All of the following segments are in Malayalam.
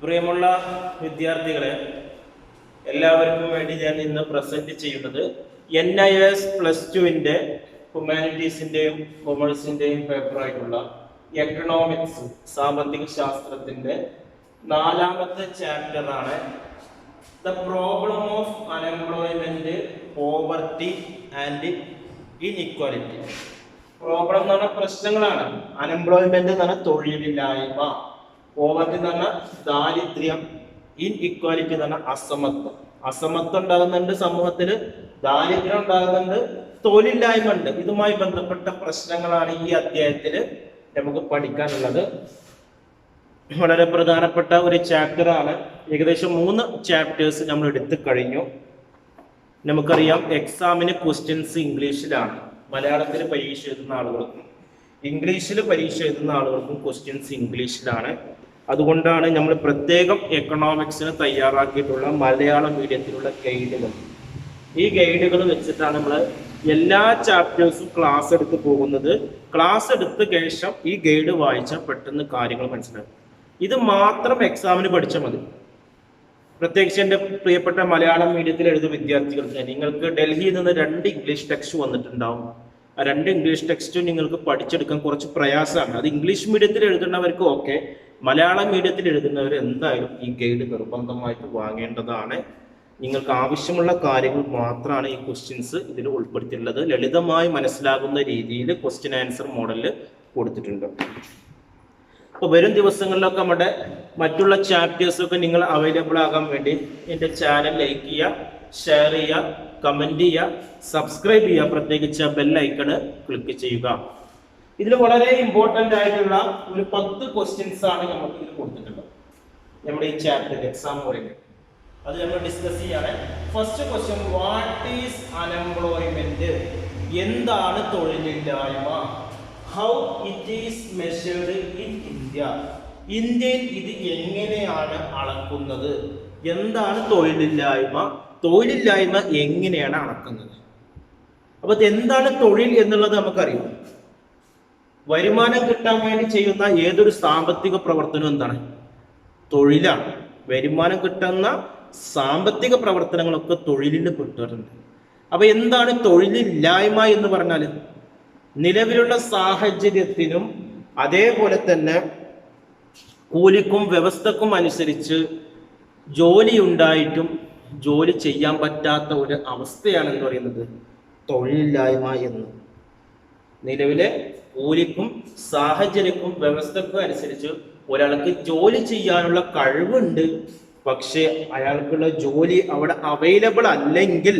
പ്രിയമുള്ള വിദ്യാർത്ഥികളെ, എല്ലാവർക്കും വേണ്ടി ഞാൻ ഇന്ന് പ്രസന്റ് ചെയ്യുന്നത് NIS +2 ഹ്യൂമാനിറ്റീസിന്റെയും കൊമേഴ്സിന്റെയും പേപ്പറായിട്ടുള്ള എക്കണോമിക്സ് സാമ്പത്തിക ശാസ്ത്രത്തിന്റെ 4ാമത്തെ ചാപ്റ്ററാണ് the problem of unemployment, poverty and inequality. Problem എന്ന് പറഞ്ഞാൽ പ്രശ്നങ്ങളാണ്. അൺഎംപ്ലോയ്മെന്റ് എന്ന് പറഞ്ഞാൽ തൊഴിലില്ലായ്മ, പോവർട്ടി എന്ന് പറഞ്ഞാൽ ദാരിദ്ര്യം, ഇൻഇക്വാലിറ്റി എന്ന് പറഞ്ഞാൽ അസമത്വം. അസമത്വം ഉണ്ടാകുന്നുണ്ട് സമൂഹത്തിൽ, ദാരിദ്ര്യം ഉണ്ടാകുന്നുണ്ട്, തൊഴിലില്ലായ്മ ഉണ്ട്. ഇതുമായി ബന്ധപ്പെട്ട പ്രശ്നങ്ങളാണ് ഈ അധ്യായത്തിൽ നമുക്ക് പഠിക്കാനുള്ളത്. വളരെ പ്രധാനപ്പെട്ട ഒരു ചാപ്റ്റർ ആണ്. ഏകദേശം 3 ചാപ്റ്റേഴ്സ് നമ്മൾ എടുത്തു കഴിഞ്ഞു. നമുക്കറിയാം എക്സാമിന് ക്വസ്റ്റ്യൻസ് ഇംഗ്ലീഷിലാണ്. മലയാളത്തിൽ പരീക്ഷ എഴുതുന്ന ആളുകൾക്കും ഇംഗ്ലീഷിൽ പരീക്ഷ എഴുതുന്ന ആളുകൾക്കും ക്വസ്റ്റ്യൻസ് ഇംഗ്ലീഷിലാണ്. അതുകൊണ്ടാണ് നമ്മൾ പ്രത്യേകം എക്കണോമിക്സിന് തയ്യാറാക്കിയിട്ടുള്ള മലയാളം മീഡിയത്തിലുള്ള ഗൈഡുകൾ. ഈ ഗൈഡുകൾ വെച്ചിട്ടാണ് നമ്മൾ എല്ലാ ചാപ്റ്റേഴ്സും ക്ലാസ് എടുത്ത് പോകുന്നത്. ക്ലാസ് എടുത്ത ശേഷം ഈ ഗൈഡ് വായിച്ചാൽ പെട്ടെന്ന് കാര്യങ്ങൾ മനസ്സിലാക്കും. ഇത് മാത്രം എക്സാമിന് പഠിച്ചാൽ മതി. പ്രത്യേകിച്ച് എൻ്റെ പ്രിയപ്പെട്ട മലയാളം മീഡിയത്തിൽ എഴുതുന്ന വിദ്യാർത്ഥികൾക്ക് നിങ്ങൾക്ക് ഡൽഹിയിൽ നിന്ന് 2 ഇംഗ്ലീഷ് ടെക്സ്റ്റ് വന്നിട്ടുണ്ടാവും. ആ 2 ഇംഗ്ലീഷ് ടെക്സ്റ്റും നിങ്ങൾക്ക് പഠിച്ചെടുക്കാൻ കുറച്ച് പ്രയാസമാണ്. അത് ഇംഗ്ലീഷ് മീഡിയത്തിൽ എഴുതുന്നവർക്ക് ഓക്കെ, മലയാളം മീഡിയത്തിൽ എഴുതുന്നവർ എന്തായാലും ഈ ഗൈഡ് നിർബന്ധമായിട്ട് വാങ്ങേണ്ടതാണ്. നിങ്ങൾക്ക് ആവശ്യമുള്ള കാര്യങ്ങൾ മാത്രമാണ് ഈ ക്വസ്റ്റ്യൻസ് ഇതിൽ ഉൾപ്പെടുത്തിയിട്ടുള്ളത്. ലളിതമായി മനസ്സിലാകുന്ന രീതിയിൽ ക്വസ്റ്റ്യൻ ആൻസർ മോഡലിൽ കൊടുത്തിട്ടുണ്ട്. അപ്പോൾ വരും ദിവസങ്ങളിലൊക്കെ നമ്മുടെ മറ്റുള്ള ചാപ്റ്റേഴ്സൊക്കെ നിങ്ങൾ അവൈലബിൾ ആകാൻ വേണ്ടി എൻ്റെ ചാനൽ ലൈക്ക് ചെയ്യുക, ഷെയർ ചെയ്യുക, കമൻറ്റ് ചെയ്യുക, സബ്സ്ക്രൈബ് ചെയ്യുക, പ്രത്യേകിച്ച് ബെൽ ഐക്കണ് ക്ലിക്ക് ചെയ്യുക. ഇതിൽ വളരെ ഇമ്പോർട്ടൻ്റ് ആയിട്ടുള്ള ഒരു 10 ക്വസ്റ്റ്യൻസ് ആണ് നമുക്ക് ഇതിൽ കൊടുത്തിട്ടുള്ളത് നമ്മുടെ ഈ ചാപ്റ്റർ എക്സാം പറയുന്നത്. അത് നമ്മൾ ഡിസ്കസ് ചെയ്യാണ്. First question, what is unemployment? എന്താണ് തൊഴിലില്ലായ്മ? How it is measured in India? ഇന്ത്യയിൽ ഇത് എങ്ങനെയാണ് അളക്കുന്നത്? എന്താണ് തൊഴിലില്ലായ്മ? തൊഴിലില്ലായ്മ എങ്ങനെയാണ് അളക്കുന്നത്? അപ്പൊ എന്താണ് തൊഴിൽ എന്നുള്ളത് നമുക്കറിയാം. വരുമാനം കിട്ടാൻ വേണ്ടി ചെയ്യുന്ന ഏതൊരു സാമ്പത്തിക പ്രവർത്തനം എന്താണ്? തൊഴിലാണ്. വരുമാനം കിട്ടുന്ന സാമ്പത്തിക പ്രവർത്തനങ്ങളൊക്കെ തൊഴിലിൽ പെട്ടിട്ടുണ്ട്. അപ്പൊ എന്താണ് തൊഴിലില്ലായ്മ എന്ന് പറഞ്ഞാൽ? നിലവിലുള്ള സാഹചര്യത്തിനും അതേപോലെ തന്നെ കൂലിക്കും വ്യവസ്ഥക്കും അനുസരിച്ച് ജോലി ഉണ്ടായിട്ടും ജോലി ചെയ്യാൻ പറ്റാത്ത ഒരു അവസ്ഥയാണ് എന്ന് പറയുന്നത് തൊഴിലില്ലായ്മ എന്ന്. നിലവിലെ കൂലിക്കും സാഹചര്യക്കും വ്യവസ്ഥക്കും അനുസരിച്ച് ഒരാൾക്ക് ജോലി ചെയ്യാനുള്ള കഴിവുണ്ട്, പക്ഷെ അയാൾക്കുള്ള ജോലി അവിടെ അവൈലബിൾ അല്ലെങ്കിൽ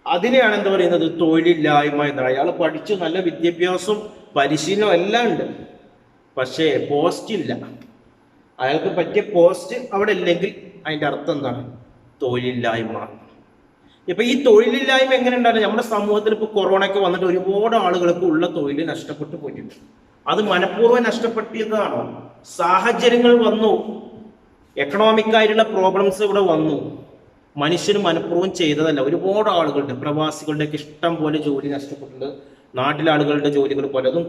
അതിനെയാണ് എന്താ പറയുന്നത്? തൊഴിലില്ലായ്മ എന്ന്. അയാൾ പഠിച്ചു, നല്ല വിദ്യാഭ്യാസം പരിശീലനം എല്ലാം ഉണ്ട്, പക്ഷേ പോസ്റ്റ് ഇല്ല. അയാൾക്ക് പറ്റിയ പോസ്റ്റ് അവിടെ ഇല്ലെങ്കിൽ അതിൻ്റെ അർത്ഥം എന്താണ്? തൊഴിലില്ലായ്മ. ഇപ്പൊ ഈ തൊഴിലില്ലായ്മ എങ്ങനെ ഉണ്ടാകും? നമ്മുടെ സമൂഹത്തിൽ ഇപ്പോൾ കൊറോണയ്ക്ക് വന്നിട്ട് ഒരുപാട് ആളുകൾക്ക് ഉള്ള തൊഴിൽ നഷ്ടപ്പെട്ടു പോയിട്ടുണ്ട്. അത് മനഃപൂർവ്വം നഷ്ടപ്പെട്ടതാണോ? സാഹചര്യങ്ങൾ വന്നു, എക്കണോമിക് ആയിട്ടുള്ള പ്രോബ്ലംസ് ഇവിടെ വന്നു. മനുഷ്യന് മനഃപൂർവ്വം ചെയ്തതല്ല. ഒരുപാട് ആളുകളുടെ, പ്രവാസികളുടെയൊക്കെ ഇഷ്ടം പോലെ ജോലി നഷ്ടപ്പെട്ടിട്ടുണ്ട്. നാട്ടിലെ ആളുകളുടെ ജോലികൾ പലതും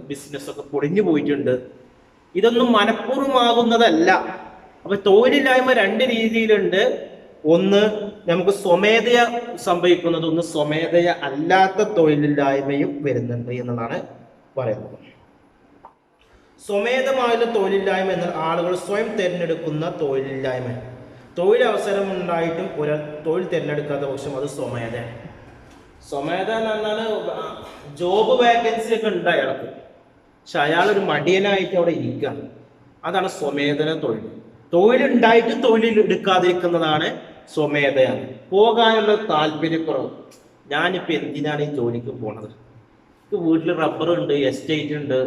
ബിസിനസ്സൊക്കെ പൊളിഞ്ഞു പോയിട്ടുണ്ട്. ഇതൊന്നും മനഃപൂർവ്വമാകുന്നതല്ല. അപ്പൊ തൊഴിലില്ലായ്മ 2 രീതിയിലുണ്ട്. ഒന്ന് നമുക്ക് സ്വമേധയ സംഭവിക്കുന്നത്, ഒന്ന് സ്വമേധയ അല്ലാത്ത തൊഴിലില്ലായ്മയും വരുന്നുണ്ട് എന്നതാണ് പറയുന്നത്. സ്വമേധമായുള്ള തൊഴിലില്ലായ്മ എന്നാൽ ആളുകൾ സ്വയം തിരഞ്ഞെടുക്കുന്ന തൊഴിലില്ലായ്മ. തൊഴിലവസരം ഉണ്ടായിട്ടും ഒരാൾ തൊഴിൽ തിരഞ്ഞെടുക്കാത്ത പക്ഷം അത് സ്വമേധയാണ്. സ്വമേധ എന്ന് പറഞ്ഞാൽ ജോബ് വേക്കൻസി ഒക്കെ ഉണ്ട് അയാൾക്ക്, പക്ഷെ അയാളൊരു മടിയനായിട്ട് അവിടെ ഇരിക്കുകയാണ്. അതാണ് സ്വമേധന തൊഴിൽ. തൊഴിലുണ്ടായിട്ടും തൊഴിൽ എടുക്കാതിരിക്കുന്നതാണ് സ്വമേധയാണ്. പോകാനുള്ള താല്പര്യക്കുറവ്. ഞാനിപ്പോൾ എന്തിനാണ് ഈ ജോലിക്ക് പോണത്? എനിക്ക് വീട്ടിൽ റബ്ബറുണ്ട്, എസ്റ്റേറ്റ് ഉണ്ട്,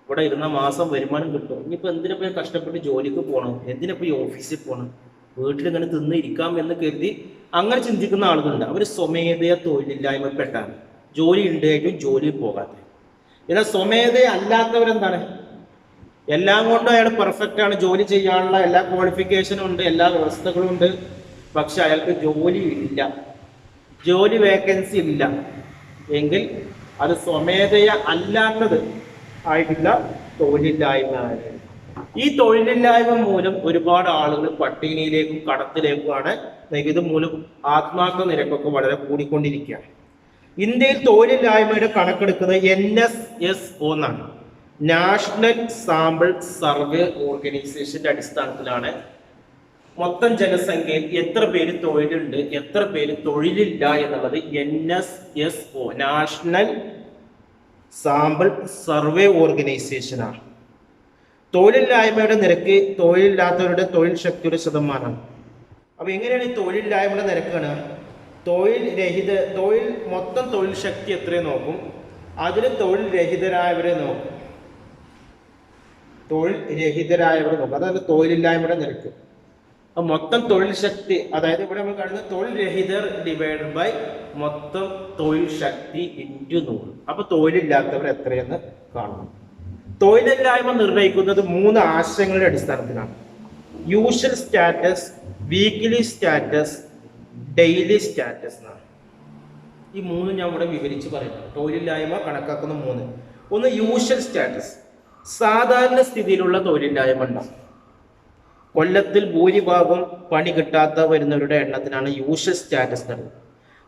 ഇവിടെ ഇരുന്ന മാസം വരുമാനം കിട്ടും. ഇനിയിപ്പോൾ എന്തിനപ്പോൾ കഷ്ടപ്പെട്ട് ജോലിക്ക് പോകണം? എന്തിനപ്പോൾ ഈ ഓഫീസിൽ പോകണം? വീട്ടിലിങ്ങനെ തിന്ന് ഇരിക്കാം എന്ന് കരുതി അങ്ങനെ ചിന്തിക്കുന്ന ആളുകളുണ്ട്. അവർ സ്വമേധയ തൊഴിലില്ലായ്മപ്പെട്ടാണ്, ജോലി ഉണ്ടായിട്ടും ജോലിയിൽ പോകാതെ. എന്നാൽ സ്വമേധയ അല്ലാത്തവരെന്താണ്? എല്ലാം കൊണ്ടും അയാൾ പെർഫെക്റ്റ് ആണ്, ജോലി ചെയ്യാനുള്ള എല്ലാ ക്വാളിഫിക്കേഷനും ഉണ്ട്, എല്ലാ വ്യവസ്ഥകളും ഉണ്ട്, പക്ഷെ അയാൾക്ക് ജോലി ഇല്ല, ജോലി വേക്കൻസി ഇല്ല എങ്കിൽ അത് സ്വമേധയ അല്ലാത്തത് ആയിട്ടുള്ള തൊഴിലില്ലായ്മ. ഈ തൊഴിലില്ലായ്മ മൂലം ഒരുപാട് ആളുകൾ പട്ടിണിയിലേക്കും കടത്തിലേക്കുമാണ്. ഇത് മൂലം ആത്മഹത്യ നിരക്കൊക്കെ വളരെ കൂടിക്കൊണ്ടിരിക്കുകയാണ്. ഇന്ത്യയിൽ തൊഴിലില്ലായ്മയുടെ കണക്കെടുക്കുന്നത് NSSO എന്നാണ്, നാഷണൽ സാമ്പിൾ സർവേ ഓർഗനൈസേഷന്റെ അടിസ്ഥാനത്തിലാണ്. മൊത്തം ജനസംഖ്യയിൽ എത്ര പേര് തൊഴിലുണ്ട്, എത്ര പേര് തൊഴിലില്ല എന്നുള്ളത് NSSO, national sample survey organisation ആണ്. തൊഴിലില്ലായ്മയുടെ നിരക്ക് തൊഴിലില്ലാത്തവരുടെ തൊഴിൽ ശക്തിയുടെ ശതമാനമാണ്. അപ്പൊ എങ്ങനെയാണ് ഈ തൊഴിലില്ലായ്മയുടെ നിരക്കാണ്? മൊത്തം തൊഴിൽ ശക്തി എത്രയും നോക്കും, അതിൽ തൊഴിൽ രഹിതരായവരെ നോക്കും. അതാണ് തൊഴിലില്ലായ്മയുടെ നിരക്ക്. മൊത്തം തൊഴിൽ ശക്തി, അതായത് ഇവിടെ നമ്മൾ കാണുന്നത് തൊഴിൽ രഹിതർ ഡിവൈഡ് ബൈ മൊത്തം തൊഴിൽ ശക്തി ഇൻറ്റു 100. അപ്പൊ തൊഴിലില്ലാത്തവർ എത്രയെന്ന് കാണണം. തൊഴിലില്ലായ്മ നിർണ്ണയിക്കുന്നത് 3 ആശയങ്ങളുടെ അടിസ്ഥാനത്തിലാണ്: usual status, weekly status, daily status എന്നാണ്. ഈ 3 ഞാൻ ഇവിടെ വിവരിച്ച് പറയുന്നു. തൊഴിലില്ലായ്മ കണക്കാക്കുന്ന 3. ഒന്ന് യൂഷ്വൽ സ്റ്റാറ്റസ്, സാധാരണ സ്ഥിതിയിലുള്ള തൊഴിലില്ലായ്മ ഉണ്ടാകും. കൊല്ലത്തിൽ ഭൂരിഭാഗം പണി കിട്ടാത്ത വരുന്നവരുടെ എണ്ണത്തിനാണ് യൂഷ്വൽ സ്റ്റാറ്റസ് നൽകുന്നത്.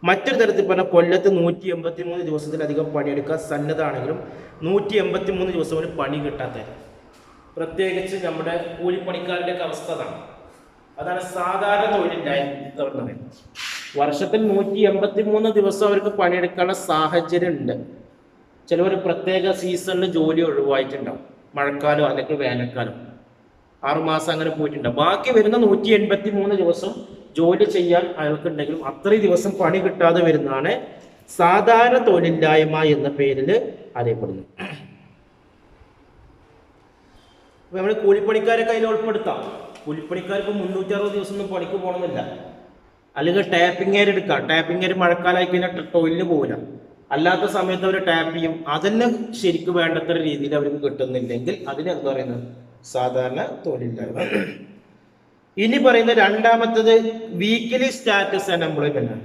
മറ്റൊരു തരത്തിൽ പറഞ്ഞാൽ കൊല്ലത്ത് 183 ദിവസത്തിലധികം പണിയെടുക്കാൻ സന്നദ്ധമാണെങ്കിലും 183 ദിവസം ഒരു പണി കിട്ടാത്ത, പ്രത്യേകിച്ച് നമ്മുടെ കൂലിപ്പണിക്കാരുടെ അവസ്ഥ അതാണ് സാധാരണ തൊഴിലില്ലായ്മ എന്ന് പറയുന്നത്. വർഷത്തിൽ 183 ദിവസം അവർക്ക് പണിയെടുക്കാനുള്ള സാഹചര്യം ഉണ്ട്. ചിലവർ പ്രത്യേക സീസണിൽ ജോലി ഒഴിവായിട്ടുണ്ടാവും, മഴക്കാലം അല്ലെങ്കിൽ വേനൽക്കാലം, 6 മാസം അങ്ങനെ പോയിട്ടുണ്ടാവും. ബാക്കി വരുന്ന 183 ദിവസം ജോലി ചെയ്യാൻ അയാൾക്കുണ്ടെങ്കിലും അത്രയും ദിവസം പണി കിട്ടാതെ വരുന്നതാണ് സാധാരണ തൊഴിലില്ലായ്മ എന്ന പേരിൽ അറിയപ്പെടുന്നത്. നമ്മൾ കൂലിപ്പണിക്കാരെ കയ്യിൽ ഉൾപ്പെടുത്താം. കൂലിപ്പണിക്കാർക്ക് 360 ദിവസം ഒന്നും പണിക്ക് പോകണമെന്നില്ല. അല്ലെങ്കിൽ ടാപ്പിംഗ് എടുക്കാം. ടാപ്പിംഗ് മഴക്കാലമായി കഴിഞ്ഞാൽ തൊഴിലിന് പോകില്ല. അല്ലാത്ത സമയത്ത് അവർ ടാപ്പ് ചെയ്യും. അതിന് ശരിക്കും വേണ്ടത്ര രീതിയിൽ അവർക്ക് കിട്ടുന്നില്ലെങ്കിൽ അതിന് എന്താ പറയുന്നത്? സാധാരണ തൊഴിലില്ലായ്മ. ഇനി പറയുന്ന രണ്ടാമത്തത് വീക്കിലി സ്റ്റാറ്റസ് ആൻഡ് എംപ്ലോയ്മെന്റ് ആണ്.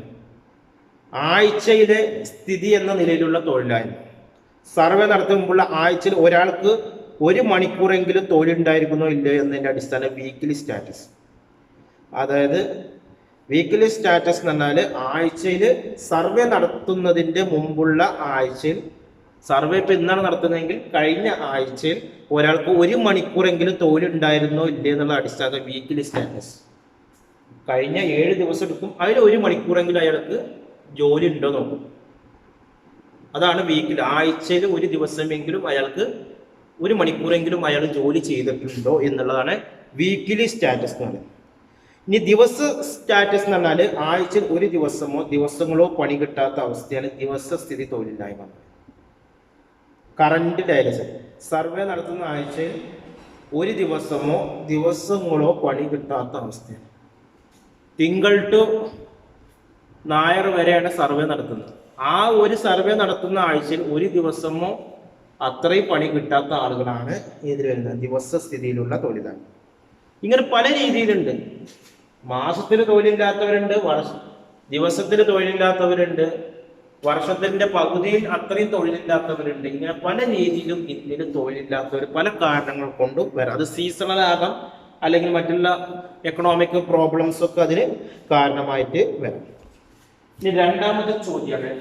ആഴ്ചയിലെ സ്ഥിതി എന്ന നിലയിലുള്ള തൊഴിലില്ലായ്മ. സർവേ നടത്തുമ്പോഴുള്ള ആഴ്ചയിൽ ഒരാൾക്ക് 1 മണിക്കൂറെങ്കിലും തൊഴിലുണ്ടായിരിക്കുന്നോ ഇല്ലയോ എന്നതിൻ്റെ അടിസ്ഥാനം വീക്കിലി സ്റ്റാറ്റസ്. അതായത് വീക്കിലി സ്റ്റാറ്റസ് എന്ന് പറഞ്ഞാൽ ആഴ്ചയിൽ സർവേ നടത്തുന്നതിൻ്റെ മുമ്പുള്ള ആഴ്ചയിൽ, സർവേ ഇപ്പം ഇന്നാണ് നടത്തുന്നതെങ്കിൽ കഴിഞ്ഞ ആഴ്ചയിൽ ഒരാൾക്ക് 1 മണിക്കൂറെങ്കിലും തൊഴിലുണ്ടായിരുന്നോ ഇല്ലേ എന്നുള്ള അടിസ്ഥാന വീക്കിലി സ്റ്റാറ്റസ്. കഴിഞ്ഞ 7 ദിവസം എടുക്കും, അതിൽ 1 മണിക്കൂറെങ്കിലും അയാൾക്ക് ജോലി ഉണ്ടോ നോക്കും. അതാണ് വീക്കിലി. ആഴ്ചയിൽ 1 ദിവസമെങ്കിലും അയാൾക്ക് 1 മണിക്കൂറെങ്കിലും അയാൾ ജോലി ചെയ്തിട്ടുണ്ടോ എന്നുള്ളതാണ് വീക്കിലി സ്റ്റാറ്റസ് എന്ന് പറയുന്നത്. ഇനി ദിവസ സ്റ്റാറ്റസ് എന്ന് പറഞ്ഞാൽ ആഴ്ചയിൽ 1 ദിവസമോ ദിവസങ്ങളോ പണി കിട്ടാത്ത അവസ്ഥയാണ് ദിവസസ്ഥിതി തൊഴിലില്ലായ്മ. കറണ്ട് ഡയലസ് സർവേ നടത്തുന്ന ആഴ്ചയിൽ 1 ദിവസമോ ദിവസങ്ങളോ പണി കിട്ടാത്ത അവസ്ഥയാണ്. തിങ്കൾ ടു ഞായർ വരെയാണ് സർവേ നടത്തുന്നത്. ആ ഒരു സർവേ നടത്തുന്ന ആഴ്ചയിൽ 1 ദിവസമോ അത്രയും പണി കിട്ടാത്ത ആളുകളാണ് ഇതിൽ വരുന്നത് ദിവസസ്ഥിതിയിലുള്ള തൊഴിലാളി. ഇങ്ങനെ പല രീതിയിലുണ്ട്. മാസത്തിൽ തൊഴിലില്ലാത്തവരുണ്ട്, ദിവസത്തിൽ തൊഴിലില്ലാത്തവരുണ്ട്, വർഷത്തിന്റെ പകുതിയിൽ അത്രയും തൊഴിലില്ലാത്തവരുണ്ട്. ഇങ്ങനെ പല രീതിയിലും ഇന്ത്യയിൽ തൊഴിലില്ലാത്തവർ പല കാരണങ്ങൾ കൊണ്ടും വരാം. അത് സീസണൽ ആകാം, അല്ലെങ്കിൽ മറ്റുള്ള എക്കണോമിക് പ്രോബ്ലംസ് ഒക്കെ അതിന് കാരണമായിട്ട് വരാം. ഇനി രണ്ടാമത്തെ ചോദ്യമാണ്,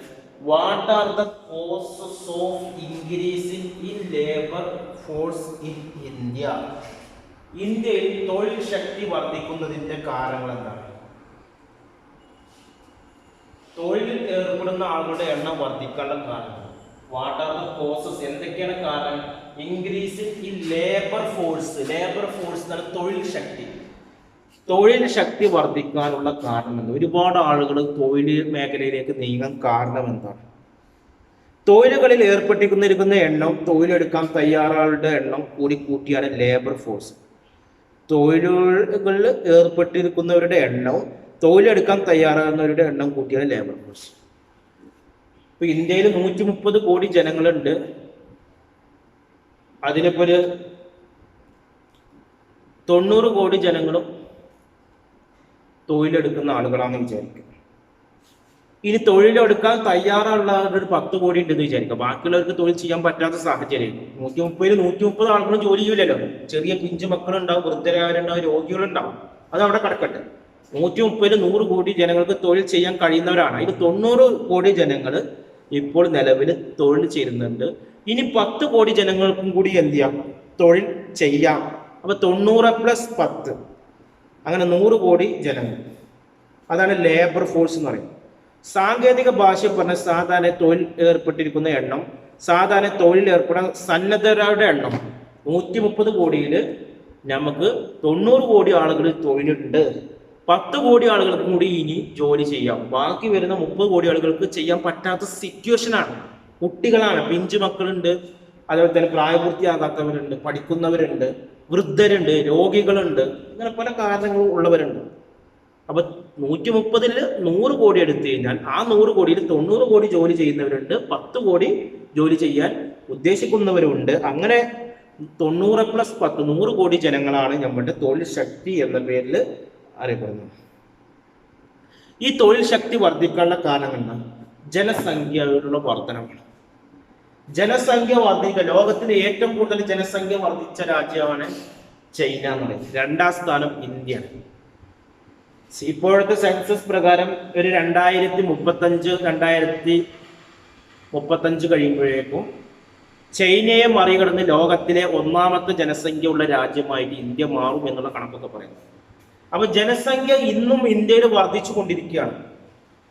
what are the causes of increasing in labour force in India? ഇന്ത്യയിൽ തൊഴിൽ ശക്തി വർദ്ധിക്കുന്നതിന്റെ കാരണങ്ങൾ എന്താണ്? തൊഴിലിൽ ഏർപ്പെടുന്ന ആളുകളുടെ എണ്ണം വർദ്ധിക്കാനുള്ള കാരണം. What are the causes? എന്തൊക്കെയാണ് കാരണം? Increasing in labour force. Labour force എന്നാൽ തൊഴിൽ ശക്തി. തൊഴിൽ ശക്തി വർദ്ധിക്കാനുള്ള കാരണം എന്ത്? ഒരുപാട് ആളുകൾ തൊഴിൽ മേഖലയിലേക്ക് നീങ്ങാൻ കാരണം എന്താണ്? തൊഴിലുകളിൽ ഏർപ്പെട്ടിരിക്കുന്ന എണ്ണം, തൊഴിലെടുക്കാൻ തയ്യാറാളുടെ എണ്ണം കൂട്ടിയാണ് ലേബർ ഫോഴ്സ്. തൊഴിലുകളിൽ ഏർപ്പെട്ടിരിക്കുന്നവരുടെ എണ്ണവും തൊഴിലെടുക്കാൻ തയ്യാറാകുന്നവരുടെ എണ്ണം കൂട്ടിയാണ് ലേബർ ഫോഴ്സ്. ഇപ്പൊ ഇന്ത്യയിൽ 130 കോടി ജനങ്ങളുണ്ട്. അതിലിപ്പോൾ 90 കോടി ജനങ്ങളും തൊഴിലെടുക്കുന്ന ആളുകളാണെന്ന് വിചാരിക്കും. ഇനി തൊഴിലെടുക്കാൻ തയ്യാറുള്ള ഒരു 10 കോടി ഉണ്ടെന്ന് വിചാരിക്കുക. ബാക്കിയുള്ളവർക്ക് തൊഴിൽ ചെയ്യാൻ പറ്റാത്ത സാഹചര്യം. 130 ആളുകളും ജോലി ചെയ്യില്ലല്ലോ. ചെറിയ പിഞ്ചു മക്കളുണ്ടാവും, വൃദ്ധരായവരുണ്ടാവും, രോഗികളുണ്ടാവും. അത് അവിടെ കിടക്കട്ടെ. 130-100 കോടി ജനങ്ങൾക്ക് തൊഴിൽ ചെയ്യാൻ കഴിയുന്നവരാണ്. അതിൽ 90 കോടി ജനങ്ങൾ ഇപ്പോൾ നിലവിൽ തൊഴിൽ ചെയ്യുന്നുണ്ട്. ഇനി 10 കോടി ജനങ്ങൾക്കും കൂടി എന്ത് ചെയ്യാം? തൊഴിൽ ചെയ്യാം. അപ്പൊ 90+10, അങ്ങനെ 100 കോടി ജനങ്ങൾ. അതാണ് ലേബർ ഫോഴ്സ് എന്ന് പറയുന്നത്. സാങ്കേതിക ഭാഷയിൽ പറഞ്ഞ സാധാരണ തൊഴിൽ ഏർപ്പെട്ടിരിക്കുന്ന എണ്ണം, സാധാരണ തൊഴിൽ ഏർപ്പെടാൻ സന്നദ്ധരുടെ എണ്ണം 130 കോടിയിൽ നമുക്ക് 90 കോടി ആളുകൾ തൊഴിലുണ്ട്. 10 കോടി ആളുകൾക്കും കൂടി ഇനി ജോലി ചെയ്യാം. ബാക്കി വരുന്ന 30 കോടി ആളുകൾക്ക് ചെയ്യാൻ പറ്റാത്ത സിറ്റുവേഷനാണ്. കുട്ടികളാണ്, പിഞ്ചു മക്കളുണ്ട്, അതുപോലെ തന്നെ പ്രായപൂർത്തിയാകാത്തവരുണ്ട്, പഠിക്കുന്നവരുണ്ട്, വൃദ്ധരുണ്ട്, രോഗികളുണ്ട്, അങ്ങനെ പല കാരണങ്ങളും ഉള്ളവരുണ്ട്. അപ്പൊ 130-ൽ 100 കോടി എടുത്തു കഴിഞ്ഞാൽ ആ 100 കോടിയിൽ 90 കോടി ജോലി ചെയ്യുന്നവരുണ്ട്, 10 കോടി ജോലി ചെയ്യാൻ ഉദ്ദേശിക്കുന്നവരുണ്ട്. അങ്ങനെ 90+10 100 കോടി ജനങ്ങളാണ് നമ്മുടെ തൊഴിൽ ശക്തി എന്ന പേരിൽ അറിയപ്പെടുന്നത്. ഈ തൊഴിൽ ശക്തി വർദ്ധിക്കാനുള്ള കാരണം എന്താണ്? ജനസംഖ്യയുടെ വർധനമാണ്. ജനസംഖ്യ വർദ്ധിക്കുക. ലോകത്തിലെ ഏറ്റവും കൂടുതൽ ജനസംഖ്യ വർദ്ധിച്ച രാജ്യമാണ് ചൈന എന്ന് പറയുന്നത്. 2ാം സ്ഥാനം ഇന്ത്യയാണ്. ഇപ്പോഴത്തെ സെൻസസ് പ്രകാരം ഒരു 2035 കഴിയുമ്പോഴേക്കും ചൈനയെ മറികടന്ന് ലോകത്തിലെ 1ാമത്തെ ജനസംഖ്യ ഉള്ള രാജ്യമായിട്ട് ഇന്ത്യ മാറും എന്നുള്ള കണക്കൊക്കെ പറയുന്നു. അപ്പൊ ജനസംഖ്യ ഇന്നും ഇന്ത്യയിൽ വർദ്ധിച്ചു കൊണ്ടിരിക്കുകയാണ്.